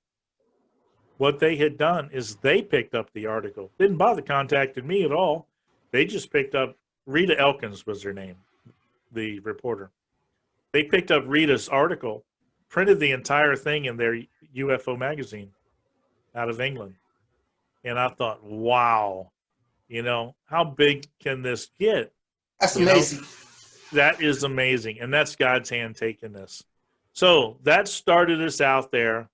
what they had done is they picked up the article. Didn't bother contacting me at all. They just picked up, Rita Elkins was her name, the reporter. They picked up Rita's article, printed the entire thing in their UFO magazine out of England. And I thought, wow, how big can this get? That's amazing. That is amazing. And that's God's hand taking this. So that started us out there,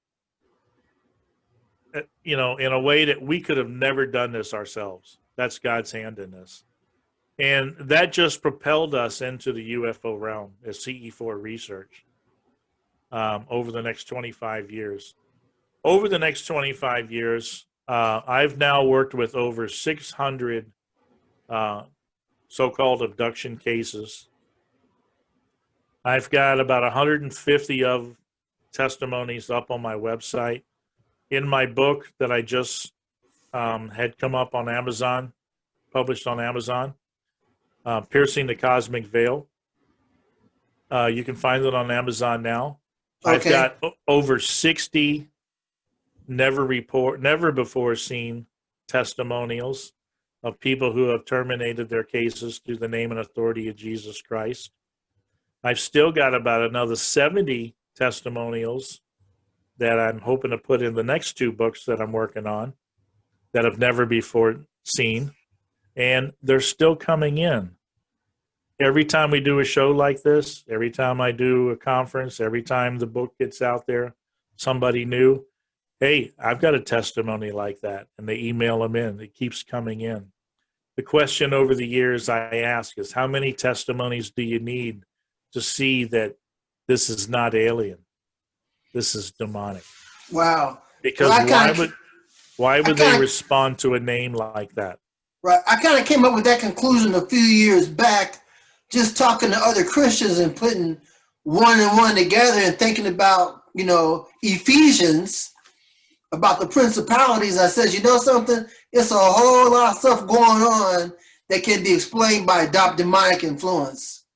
in a way that we could have never done this ourselves. That's God's hand in this. And that just propelled us into the UFO realm as CE4 research over the next 25 years. Over the next 25 years, I've now worked with over 600 so-called abduction cases. I've got about 150 of testimonies up on my website. in my book that I just had come up on Amazon, published on Amazon, Piercing the Cosmic Veil. You can find it on Amazon now. Okay. I've got over 60 never before seen testimonials of people who have terminated their cases through the name and authority of Jesus Christ. I've still got about another 70 testimonials that I'm hoping to put in the next 2 books that I'm working on that have never before seen, and they're still coming in. Every time we do a show like this, every time I do a conference, every time the book gets out there, somebody new, hey, I've got a testimony like that, and they email them in. It keeps coming in. The question over the years I ask is, how many testimonies do you need to see that this is not alien? This is demonic. Wow. Because well, why would they respond to a name like that? Right. I kind of came up with that conclusion a few years back, just talking to other Christians and putting one and one together and thinking about, Ephesians, about the principalities. I said, you know something? It's a whole lot of stuff going on that can be explained by demonic influence.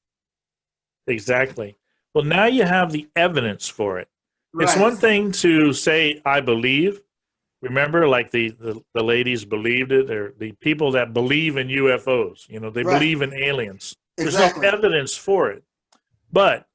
Exactly. Well, now you have the evidence for it. Right. It's one thing to say, I believe. Remember, like the ladies believed it, or the people that believe in UFOs, they Right. believe in aliens. Exactly. There's no evidence for it. But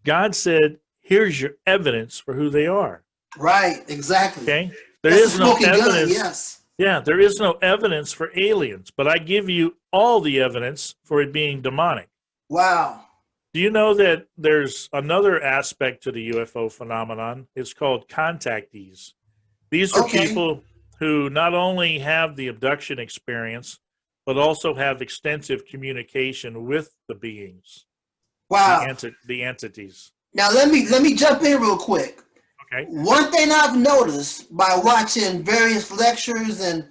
God said, here's your evidence for who they are. Right, exactly. Okay? There is no evidence. Gun, yes. Yeah, there is no evidence for aliens, but I give you all the evidence for it being demonic. Wow. Do you know that there's another aspect to the UFO phenomenon? It's called contactees. These are people who not only have the abduction experience, but also have extensive communication with the beings. Wow. The entities. Now let me jump in real quick. Okay. One thing I've noticed by watching various lectures and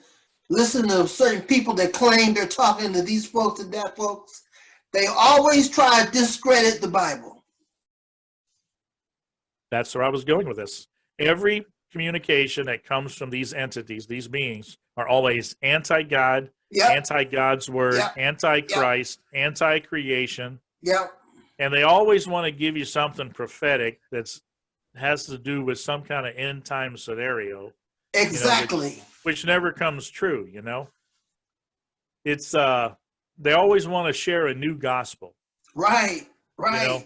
listening to certain people that claim they're talking to these folks and that folks, they always try to discredit the Bible. That's where I was going with this. Every communication that comes from these entities, these beings, are always anti-God, anti-God's word, anti-Christ, anti-creation. Yep. And they always want to give you something prophetic that has to do with some kind of end time scenario. Exactly. Which never comes true, It's they always want to share a new gospel. Right. Right.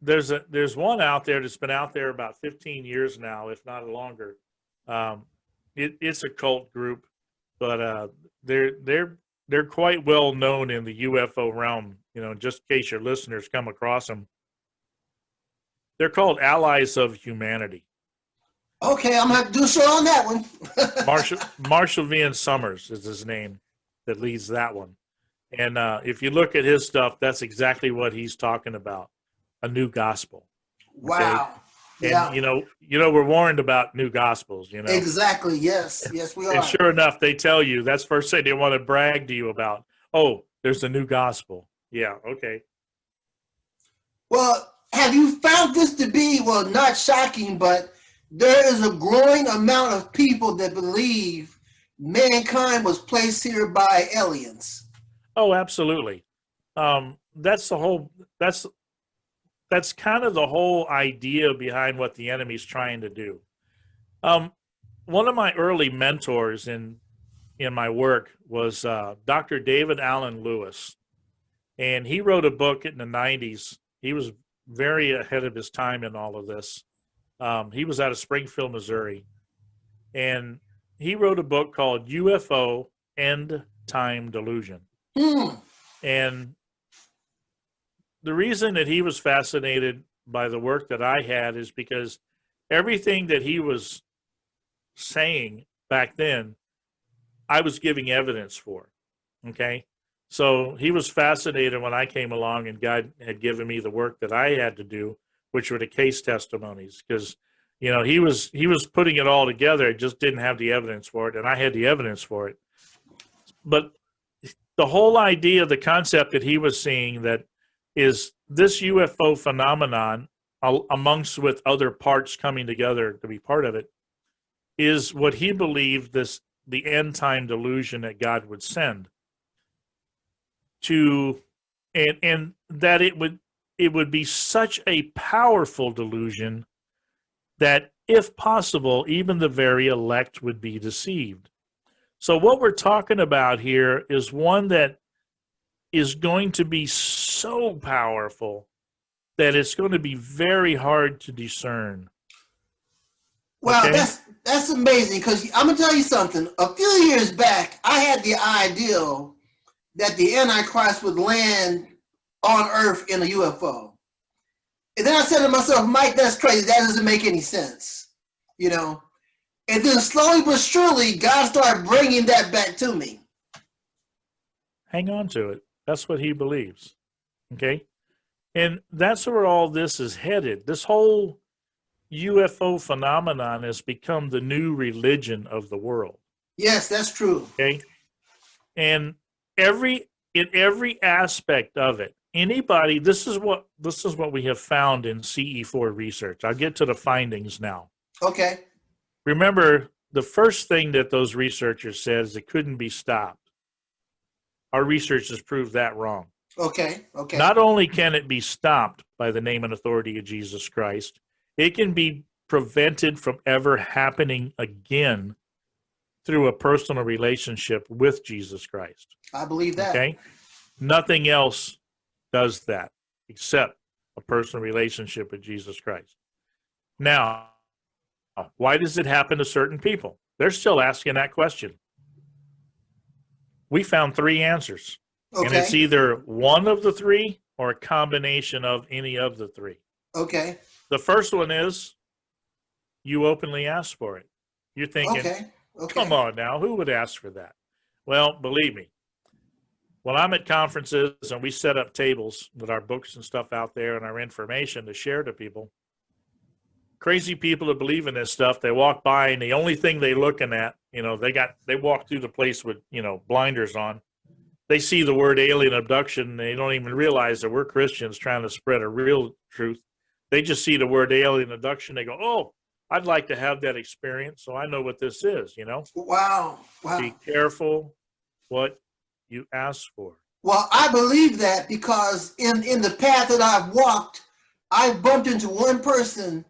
There's one out there that's been out there about 15 years now, if not longer. It's a cult group, but they're quite well known in the UFO realm. Just in case your listeners come across them, they're called Allies of Humanity. Okay, I'm gonna have to do a show on that one. Marshall V. Summers is his name that leads that one. And if you look at his stuff, that's exactly what he's talking about. A new gospel. Wow. And yeah. We're warned about new gospels, Exactly. Yes, we are. And sure enough, they tell you that's the first thing they want to brag to you about. Oh, there's a new gospel. Yeah, okay. Well, have you found this to be, not shocking, but there is a growing amount of people that believe mankind was placed here by aliens? Oh, absolutely. That's kind of the whole idea behind what the enemy's trying to do. One of my early mentors in my work was Dr. David Allen Lewis, and he wrote a book in the 90s. He was very ahead of his time in all of this. He was out of Springfield, Missouri, and he wrote a book called UFO End Time Delusion. And the reason that he was fascinated by the work that I had is because everything that he was saying back then, I was giving evidence for. Okay. So he was fascinated when I came along and God had given me the work that I had to do, which were the case testimonies, because, he was putting it all together. It just didn't have the evidence for it. And I had the evidence for it. But the whole idea, the concept that he was seeing, that is this UFO phenomenon, amongst with other parts coming together to be part of it, is what he believed the end time delusion that God would send to, and that it would be such a powerful delusion that if possible, even the very elect would be deceived. So what we're talking about here is one that is going to be so powerful that it's going to be very hard to discern. Wow, Okay? that's amazing, because I'm gonna tell you something. A few years back, I had the idea that the Antichrist would land on Earth in a UFO. And then I said to myself, Mike, that's crazy. That doesn't make any sense, you know? And then slowly but surely, God started bringing that back to me. Hang on to it. That's what he believes. Okay? And that's where all this is headed. This whole UFO phenomenon has become the new religion of the world. Yes, that's true. Okay? And in every aspect of it, anybody, this is what we have found in CE4 research. I'll get to the findings now. Okay. Remember, the first thing that those researchers said is it couldn't be stopped. Our research has proved that wrong. Okay. Okay. Not only can it be stopped by the name and authority of Jesus Christ, it can be prevented from ever happening again through a personal relationship with Jesus Christ. I believe that. Okay? Nothing else does that except a personal relationship with Jesus Christ. Now, why does it happen to certain people? They're still asking that question. We found 3 answers. Okay. And it's either one of the 3 or a combination of any of the 3. Okay. The first one is you openly asked for it. You're thinking, Okay. come on now, who would ask for that? Well, believe me, when I'm at conferences and we set up tables with our books and stuff out there and our information to share to people, crazy people that believe in this stuff, they walk by and the only thing they're looking at, they walk through the place with, blinders on. They see the word alien abduction and they don't even realize that we're Christians trying to spread a real truth. They just see the word alien abduction. They go, oh, I'd like to have that experience, so I know what this is, Wow. Be careful what you ask for. Well, I believe that because in the path that I've walked, I've bumped into one person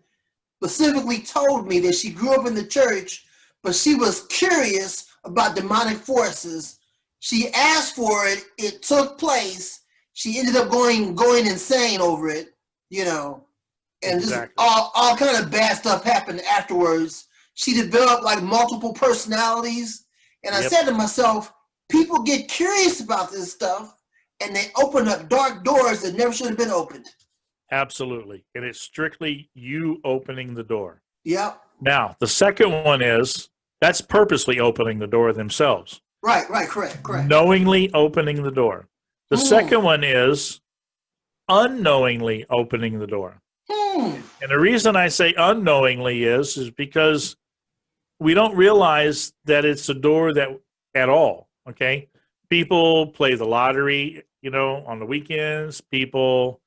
specifically told me that she grew up in the church, but she was curious about demonic forces. She asked for it. It took place. She ended up going insane over it, and Exactly. just all kind of bad stuff happened afterwards. She developed like multiple personalities. And I said to myself, people get curious about this stuff and they open up dark doors that never should have been opened. Absolutely. And it's strictly you opening the door. Yep. Now, the second one is that's purposely opening the door themselves. Right, correct. Knowingly opening the door. The second one is unknowingly opening the door. And the reason I say unknowingly is because we don't realize that it's a door that at all, okay? People play the lottery, on the weekends. People,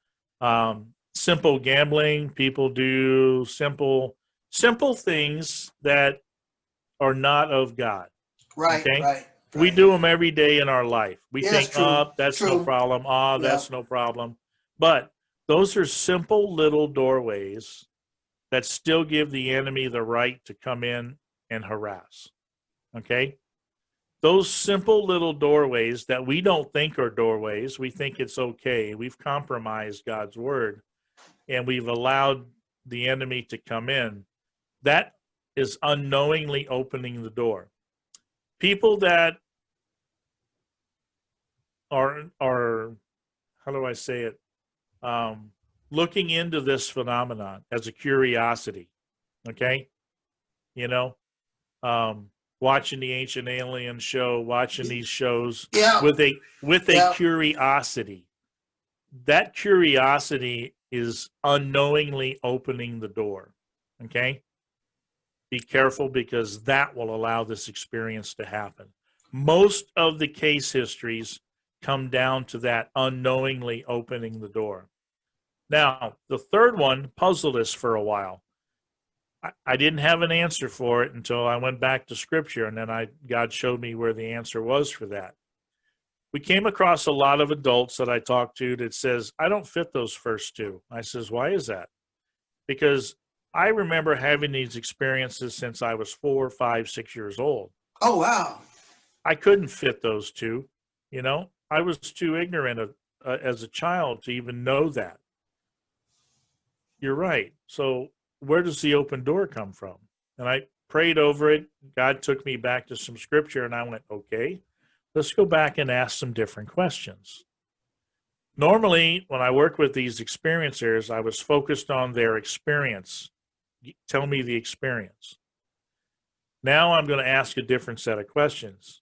simple gambling. People do simple things that are not of God. Right, okay? right. We do them every day in our life. We think, that's true. no problem. That's no problem. But those are simple little doorways that still give the enemy the right to come in and harass. Okay? Those simple little doorways that we don't think are doorways, we think it's okay. We've compromised God's word and we've allowed the enemy to come in. That is unknowingly opening the door. People that are how do I say it? Looking into this phenomenon as a curiosity, okay? Watching the Ancient Alien show, watching these shows with a curiosity. That curiosity is unknowingly opening the door, okay? Be careful because that will allow this experience to happen. Most of the case histories come down to that unknowingly opening the door. Now, the third one puzzled us for a while. I didn't have an answer for it until I went back to Scripture, and then God showed me where the answer was for that. We came across a lot of adults that I talked to that says, I don't fit those first two. I says, why is that? Because I remember having these experiences since I was 4, 5, 6 years old. Oh, wow. I couldn't fit those two. You know, I was too ignorant as a child to even know that. You're right. So where does the open door come from? And I prayed over it. God took me back to some scripture, and I went, okay, let's go back and ask some different questions. Normally, when I work with these experiencers, I was focused on their experience. Tell me the experience. Now I'm going to ask a different set of questions.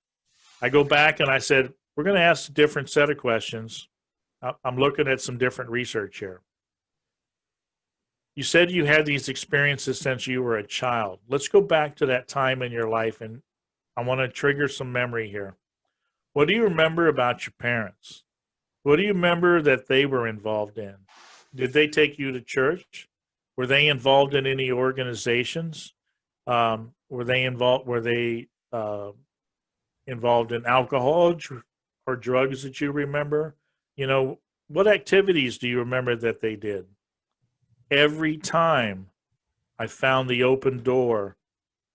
I go back and I said, we're going to ask a different set of questions. I'm looking at some different research here. You said you had these experiences since you were a child. Let's go back to that time in your life, and I want to trigger some memory here. What do you remember about your parents? What do you remember that they were involved in? Did they take you to church? Were they involved in any organizations? Were they involved in alcohol or drugs that you remember? You know, what activities do you remember that they did? Every time I found the open door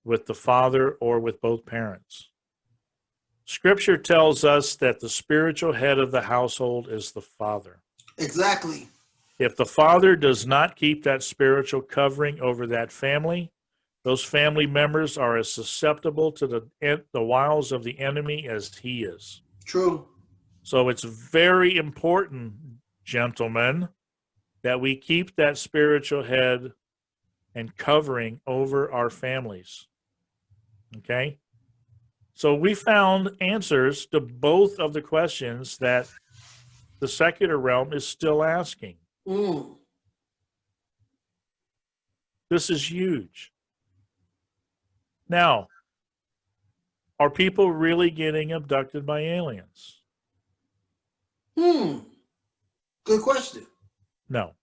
with the father or with both parents. Scripture tells us that the spiritual head of the household is the father. Exactly. If the father does not keep that spiritual covering over that family, those family members are as susceptible to the wiles of the enemy as he is. True. So it's very important, gentlemen, that we keep that spiritual head and covering over our families. Okay? So we found answers to both of the questions that the secular realm is still asking. This is huge. Now, are people really getting abducted by aliens? Good question. No.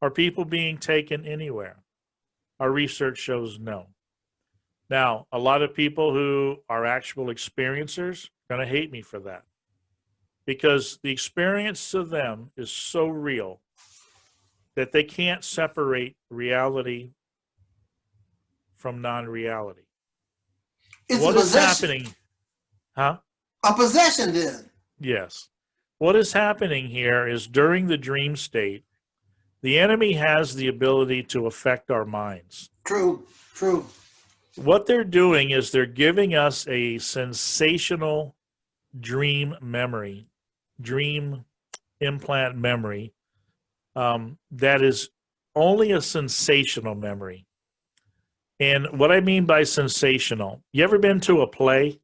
Are people being taken anywhere? Our research shows no. Now, a lot of people who are actual experiencers are going to hate me for that, because the experience to them is so real that they can't separate reality from non-reality. It's What a is possession. happening? Huh? A possession then. Yes. What is happening here is during the dream state, the enemy has the ability to affect our minds. True. True. What they're doing is they're giving us a sensational dream memory, dream implant memory, that is only a sensational memory. And what I mean by sensational, you ever been to a play?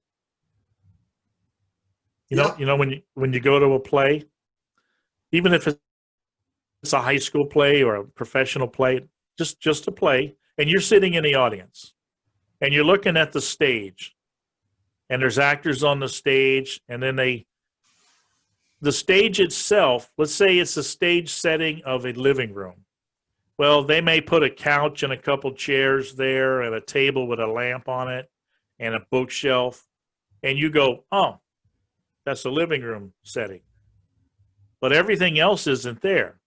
You know when you go to a play, even if it's a high school play or a professional play, just a play, and you're sitting in the audience, and you're looking at the stage, and there's actors on the stage, and then the stage itself, let's say it's a stage setting of a living room. Well, they may put a couch and a couple chairs there and a table with a lamp on it and a bookshelf, and you go, oh, that's a living room setting. But everything else isn't there.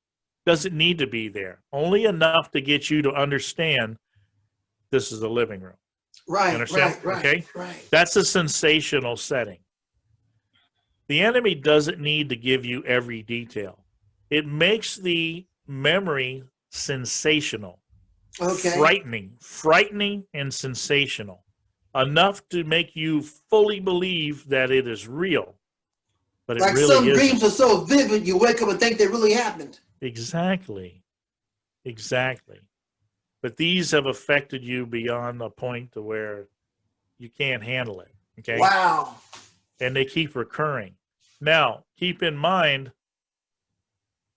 Doesn't need to be there. Only enough to get you to understand this is a living room. Right, understand? right, Okay? right. That's a sensational setting. The enemy doesn't need to give you every detail. It makes the memory sensational, Okay. frightening and sensational, enough to make you fully believe that it is real, but it Like really some isn't. dreams are so vivid, you wake up and think they really happened. Exactly. But these have affected you beyond the point to where you can't handle it. Okay. Wow. And they keep recurring. Now, keep in mind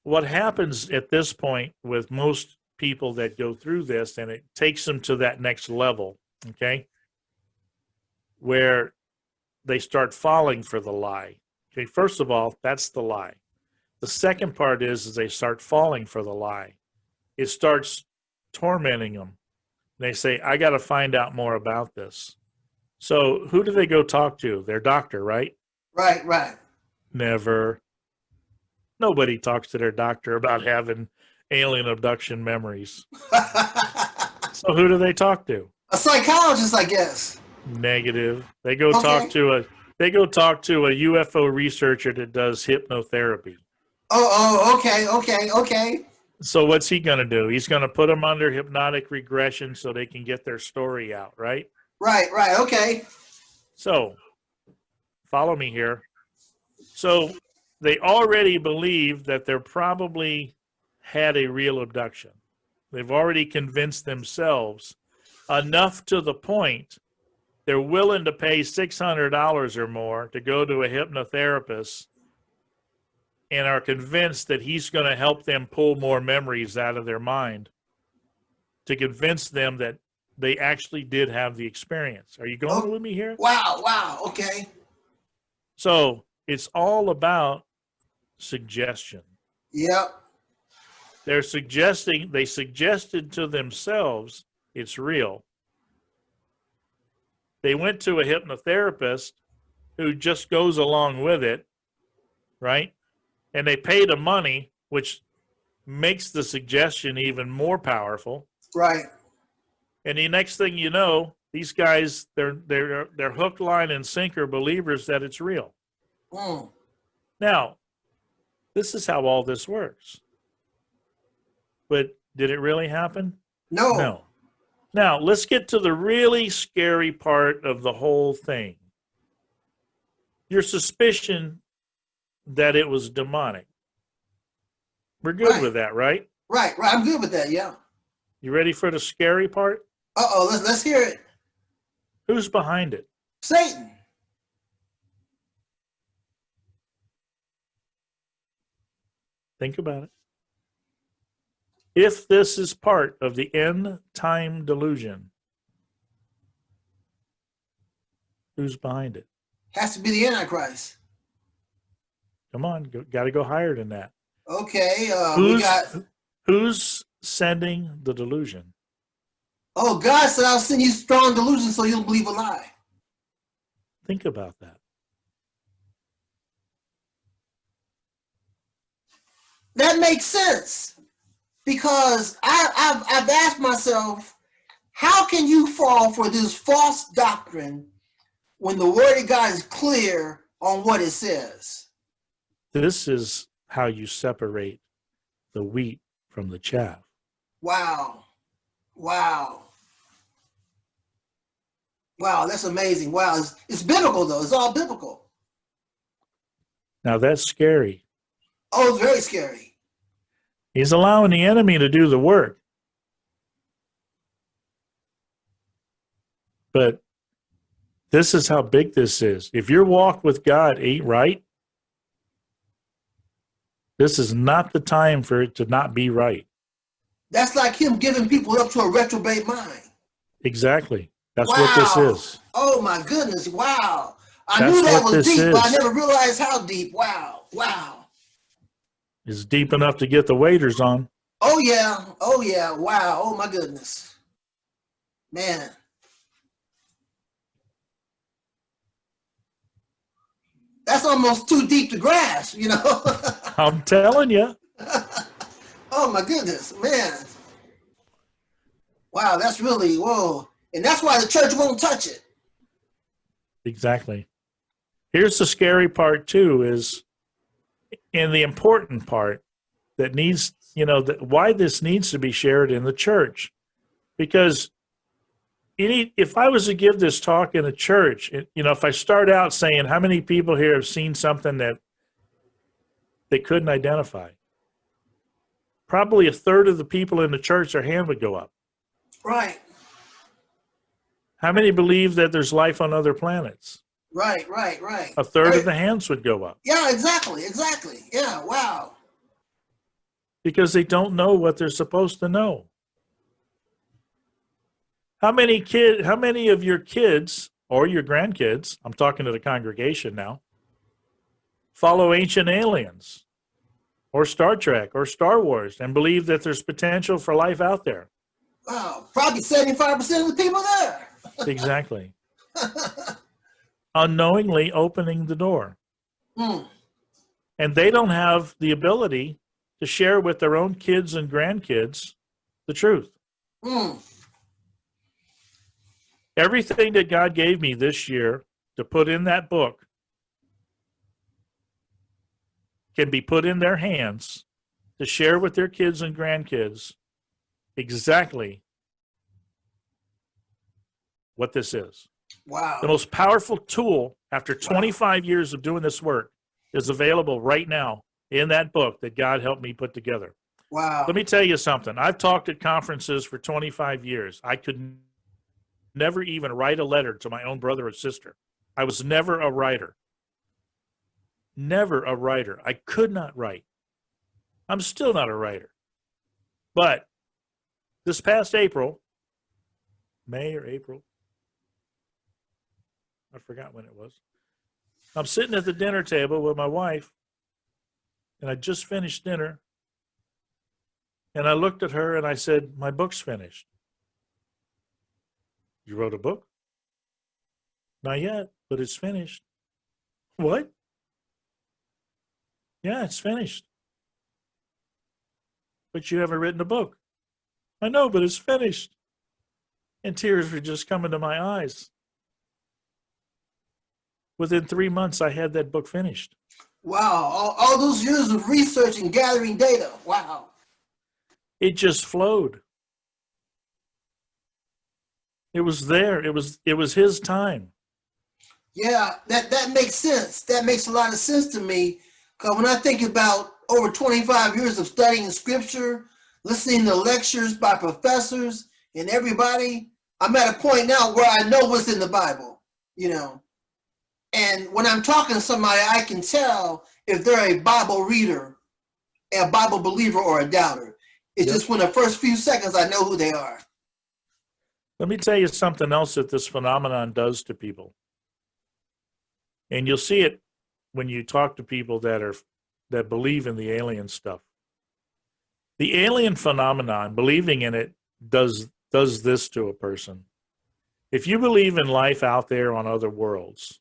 what happens at this point with most people that go through this, and it takes them to that next level, okay, where they start falling for the lie. Okay, first of all, that's the lie. The second part is they start falling for the lie. It starts tormenting them. They say, I got to find out more about this. So who do they go talk to? Their doctor, right? Right, right. Never. Nobody talks to their doctor about having alien abduction memories. So who do they talk to? A psychologist, I guess. Negative. They go Okay. talk to a UFO researcher that does hypnotherapy. Oh, okay. So what's he going to do? He's going to put them under hypnotic regression so they can get their story out, right? Right, okay. So follow me here. So they already believe that they're probably had a real abduction. They've already convinced themselves enough to the point they're willing to pay $600 or more to go to a hypnotherapist and are convinced that he's going to help them pull more memories out of their mind to convince them that they actually did have the experience. Are you going with me here? Wow, okay. So it's all about suggestion. Yep. They suggested to themselves it's real. They went to a hypnotherapist who just goes along with it, right? And they paid him money, which makes the suggestion even more powerful. Right. And the next thing you know, these guys, they're hook, line, and sinker believers that it's real. Now, this is how all this works. But did it really happen? No. Now, let's get to the really scary part of the whole thing. Your suspicion that it was demonic. We're good with that, right? Right. I'm good with that, yeah. You ready for the scary part? Uh-oh, let's hear it. Who's behind it? Satan. Think about it. If this is part of the end time delusion, who's behind it? Has to be the Antichrist. Come on, got to go higher than that. Okay, who's sending the delusion? Oh, God said I'll send you strong delusion so you'll believe a lie. Think about that. That makes sense because I've asked myself, how can you fall for this false doctrine when the Word of God is clear on what it says? This is how you separate the wheat from the chaff. Wow, that's amazing. Wow, it's biblical though. It's all biblical. Now that's scary. Oh, it's very scary. He's allowing the enemy to do the work. But this is how big this is. If your walk with God ain't right, this is not the time for it to not be right. That's like him giving people up to a reprobate mind. Exactly. That's what this is. Oh my goodness. Wow. I knew that was deep, but I never realized how deep. Wow. It's deep enough to get the waders on. Oh yeah. Wow. Oh my goodness. Man. That's almost too deep to grasp, you know. I'm telling you. Oh my goodness, man. Wow, that's really, whoa. And that's why the church won't touch it. Exactly. Here's the scary part too is, and the important part that needs, why this needs to be shared in the church. Because if I was to give this talk in a church, if I start out saying how many people here have seen something that they couldn't identify, probably a third of the people in the church, their hand would go up. Right. How many believe that there's life on other planets? Right. A third of the hands would go up. Yeah, exactly. Yeah, wow. Because they don't know what they're supposed to know. How many of your kids or your grandkids, I'm talking to the congregation now, follow Ancient Aliens or Star Trek or Star Wars and believe that there's potential for life out there? Wow, probably 75% of the people there. Exactly. Unknowingly opening the door. Mm, And they don't have the ability to share with their own kids and grandkids the truth. mm. Everything that God gave me this year to put in that book can be put in their hands to share with their kids and grandkids exactly what this is. The Wow. most powerful tool after Wow. 25 years of doing this work is available right now in that book that God helped me put together. Wow. Let me tell you something. I've talked at conferences for 25 years. I could never even write a letter to my own brother or sister. I was never a writer. Never a writer. I could not write. I'm still not a writer. But this past April, May or April, I forgot when it was. I'm sitting at the dinner table with my wife, and I just finished dinner. And I looked at her and I said, "My book's finished." "You wrote a book?" "Not yet, but it's finished." "What?" "Yeah, it's finished." "But you haven't written a book." "I know, but it's finished." And tears were just coming to my eyes. Within 3 months, I had that book finished. Wow. All those years of research and gathering data. Wow. It just flowed. It was there. It was his time. Yeah, that makes sense. That makes a lot of sense to me. Because when I think about over 25 years of studying scripture, listening to lectures by professors and everybody, I'm at a point now where I know what's in the Bible, you know. And when I'm talking to somebody, I can tell if they're a Bible reader, a Bible believer, or a doubter. It's Yep. just when the first few seconds I know who they are. Let me tell you something else that this phenomenon does to people. And you'll see it when you talk to people that believe in the alien stuff. The alien phenomenon, believing in it, does this to a person. If you believe in life out there on other worlds,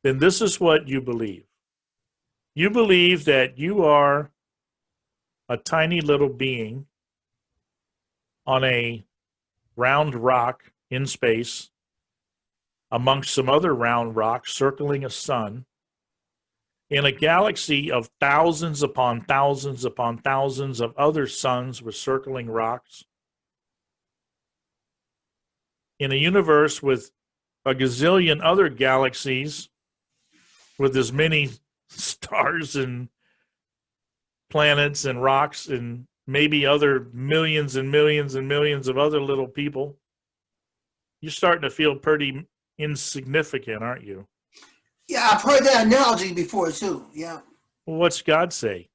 then this is what you believe. You believe that you are a tiny little being on a round rock in space amongst some other round rocks circling a sun in a galaxy of thousands upon thousands upon thousands of other suns with circling rocks, in a universe with a gazillion other galaxies with as many stars and planets and rocks and maybe other millions and millions and millions of other little people. You're starting to feel pretty insignificant, aren't you? Yeah, I've heard that analogy before too. Yeah. Well, what's God say?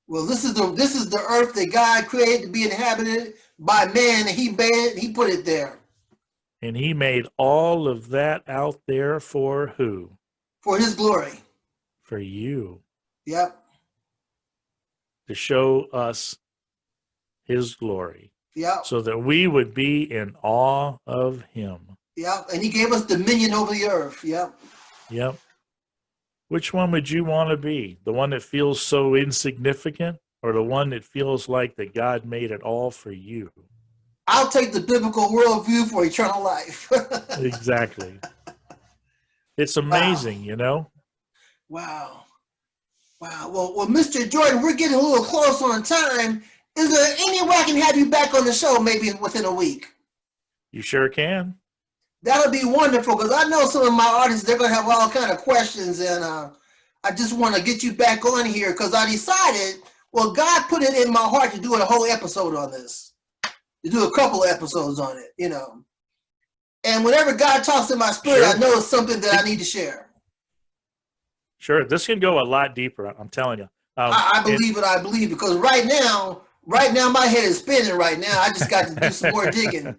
Well, this is the earth that God created to be inhabited by man, and he put it there And he made all of that out there for who? for his glory. For you. Yep. To show us his glory. Yep. So that we would be in awe of him. Yep. And he gave us dominion over the earth. Yep. Yep. Which one would you want to be? The one that feels so insignificant, or the one that feels like that God made it all for you? I'll take the biblical worldview for eternal life. Exactly. It's amazing, Wow. you know? Wow. Wow. Well, Mr. Jordan, we're getting a little close on time. Is there any way I can have you back on the show maybe within a week? You sure can. That'll be wonderful because I know some of my artists, they're going to have all kind of questions, and I just want to get you back on here because I decided, well, God put it in my heart to do a whole episode on this, to do a couple of episodes on it, you know. And whenever God talks in my spirit, Sure. I know it's something that I need to share. Sure. This can go a lot deeper, I'm telling you. I believe it. I believe it because right now, my head is spinning right now. I just got to do some more digging.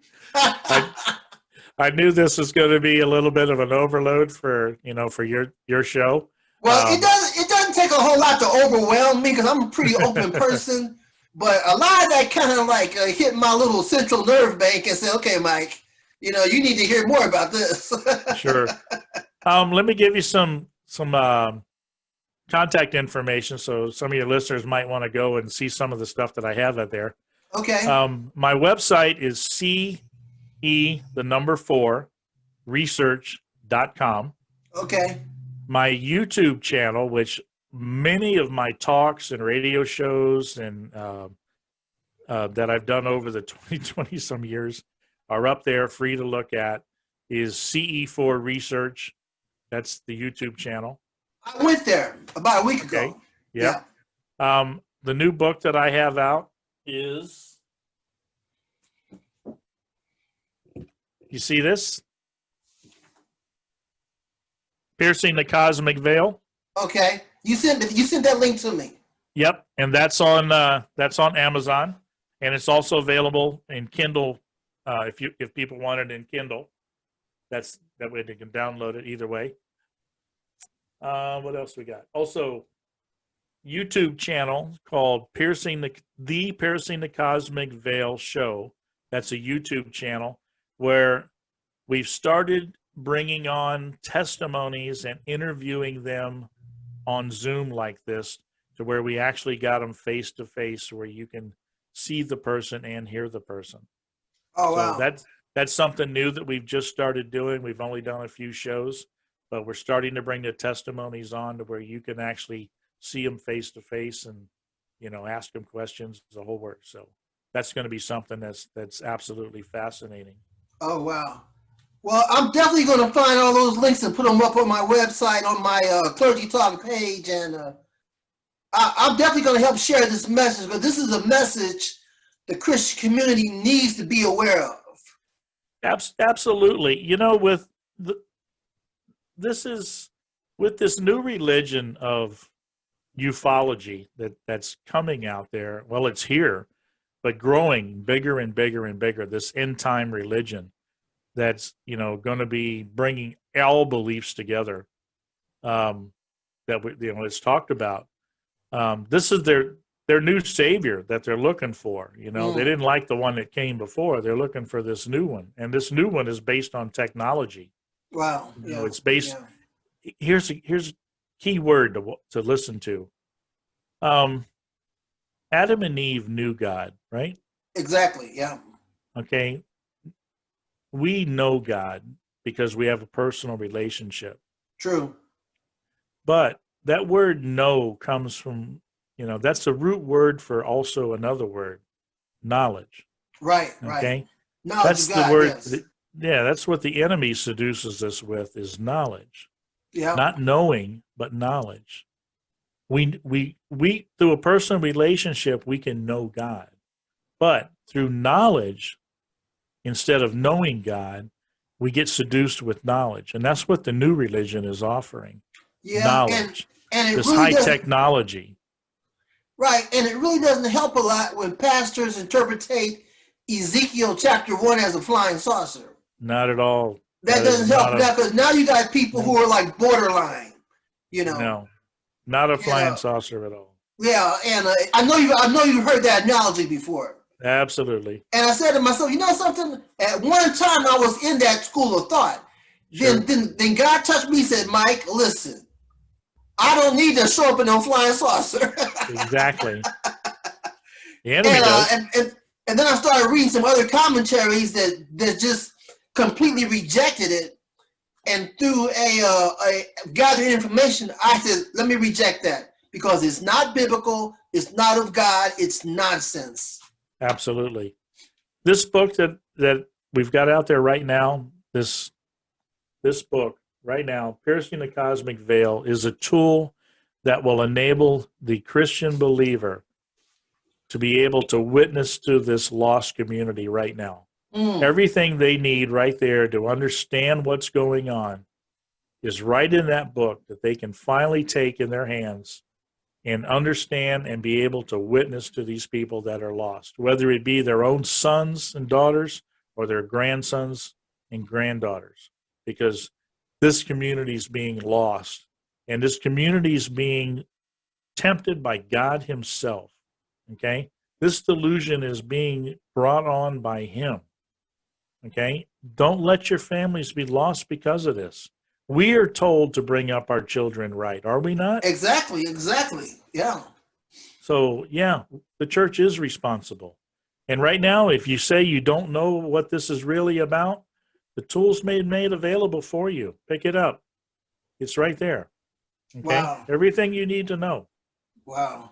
I knew this was going to be a little bit of an overload for your show. Well, it doesn't take a whole lot to overwhelm me because I'm a pretty open person. But a lot of that kind of like hit my little central nerve bank and said, okay, Mike, you need to hear more about this. Sure. Let me give you some contact information, so some of your listeners might want to go and see some of the stuff that I have out there. Okay. My website is CE4 research.com. Okay. My YouTube channel, which many of my talks and radio shows and that I've done over the 20 some years are up there, free to look at, is CE4 Research. That's the YouTube channel. I went there about a week Okay. ago. Yeah. The new book that I have out is, you see this? Piercing the Cosmic Veil. Okay. You sent that link to me. Yep, and that's on Amazon, and it's also available in Kindle. If people want it in Kindle, that way they can download it either way. What else we got? Also, YouTube channel called Piercing the Cosmic Veil Show. That's a YouTube channel where we've started bringing on testimonies and interviewing them on Zoom like this, to where we actually got them face to face, where you can see the person and hear the person. Oh, wow. So that's something new that we've just started doing. We've only done a few shows, but we're starting to bring the testimonies on to where you can actually see them face to face and, ask them questions, the whole work. So that's going to be something that's absolutely fascinating. Oh, wow. Well, I'm definitely going to find all those links and put them up on my website, on my Clergy Talk page, and I'm definitely going to help share this message, because this is a message the Christian community needs to be aware of. Absolutely. With this new religion of ufology that's coming out there, well, it's here, but growing bigger and bigger and bigger, this end time religion that's, going to be bringing all beliefs together, that it's talked about. This is their new savior that they're looking for. They didn't like the one that came before. They're looking for this new one, and this new one is based on technology. Wow. It's based. Yeah. Here's a key word to listen to. Adam and Eve knew God, right? Exactly. Yeah. Okay. We know God because we have a personal relationship. True. But that word "know" comes from, that's the root word for also another word, knowledge. Right. Okay. Right. Knowledge that's of God, the word. Yes. That's what the enemy seduces us with, is knowledge. Yeah. Not knowing, but knowledge. We through a personal relationship, we can know God, but through knowledge, instead of knowing God, we get seduced with knowledge, and that's what the new religion is offering. Yeah. Knowledge, and it this really high technology. Right, and it really doesn't help a lot when pastors interpretate Ezekiel chapter 1 as a flying saucer. Not at all. That doesn't help now, because now you got people who are like borderline, No, not a flying saucer at all. Yeah, and I know you've heard that analogy before. Absolutely. And I said to myself, you know something? At one time I was in that school of thought. Sure. Then God touched me and said, Mike, listen, I don't need to show up in no flying saucer. Exactly. The enemy does. And then I started reading some other commentaries that just completely rejected it. And through a gathering information, I said, let me reject that, because it's not biblical, it's not of God, it's nonsense. Absolutely. This book that we've got out there right now, this book right now, Piercing the Cosmic Veil, is a tool that will enable the Christian believer to be able to witness to this lost community right now. Everything they need right there to understand what's going on is right in that book, that they can finally take in their hands and understand and be able to witness to these people that are lost, whether it be their own sons and daughters or their grandsons and granddaughters, because this community is being lost, and this community is being tempted by God himself, okay? This delusion is being brought on by him. Okay? Don't let your families be lost because of this. We are told to bring up our children right, are we not? Exactly, exactly. Yeah. So, yeah, the church is responsible. And right now, if you say you don't know what this is really about, the tool's made available for you. Pick it up. It's right there. Okay? Wow. Everything you need to know. Wow.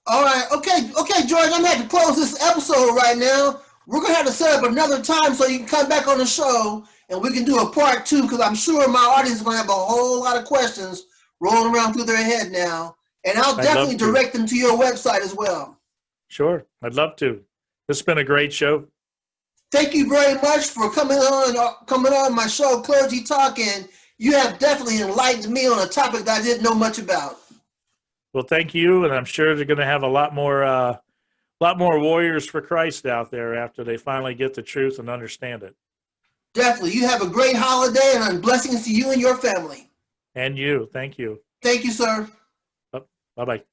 All right. Okay, Jordan, I'm going to have to close this episode right now. We're going to have to set up another time so you can come back on the show and we can do a part 2 because I'm sure my audience is going to have a whole lot of questions rolling around through their head now. And I'll definitely direct them to your website as well. Sure. I'd love to. This has been a great show. Thank you very much for coming on my show, Clergy Talk, and you have definitely enlightened me on a topic that I didn't know much about. Well, thank you, and I'm sure they're going to have a lot more warriors for Christ out there after they finally get the truth and understand it. Definitely. You have a great holiday, and blessings to you and your family. And you. Thank you. Thank you, sir. Bye-bye.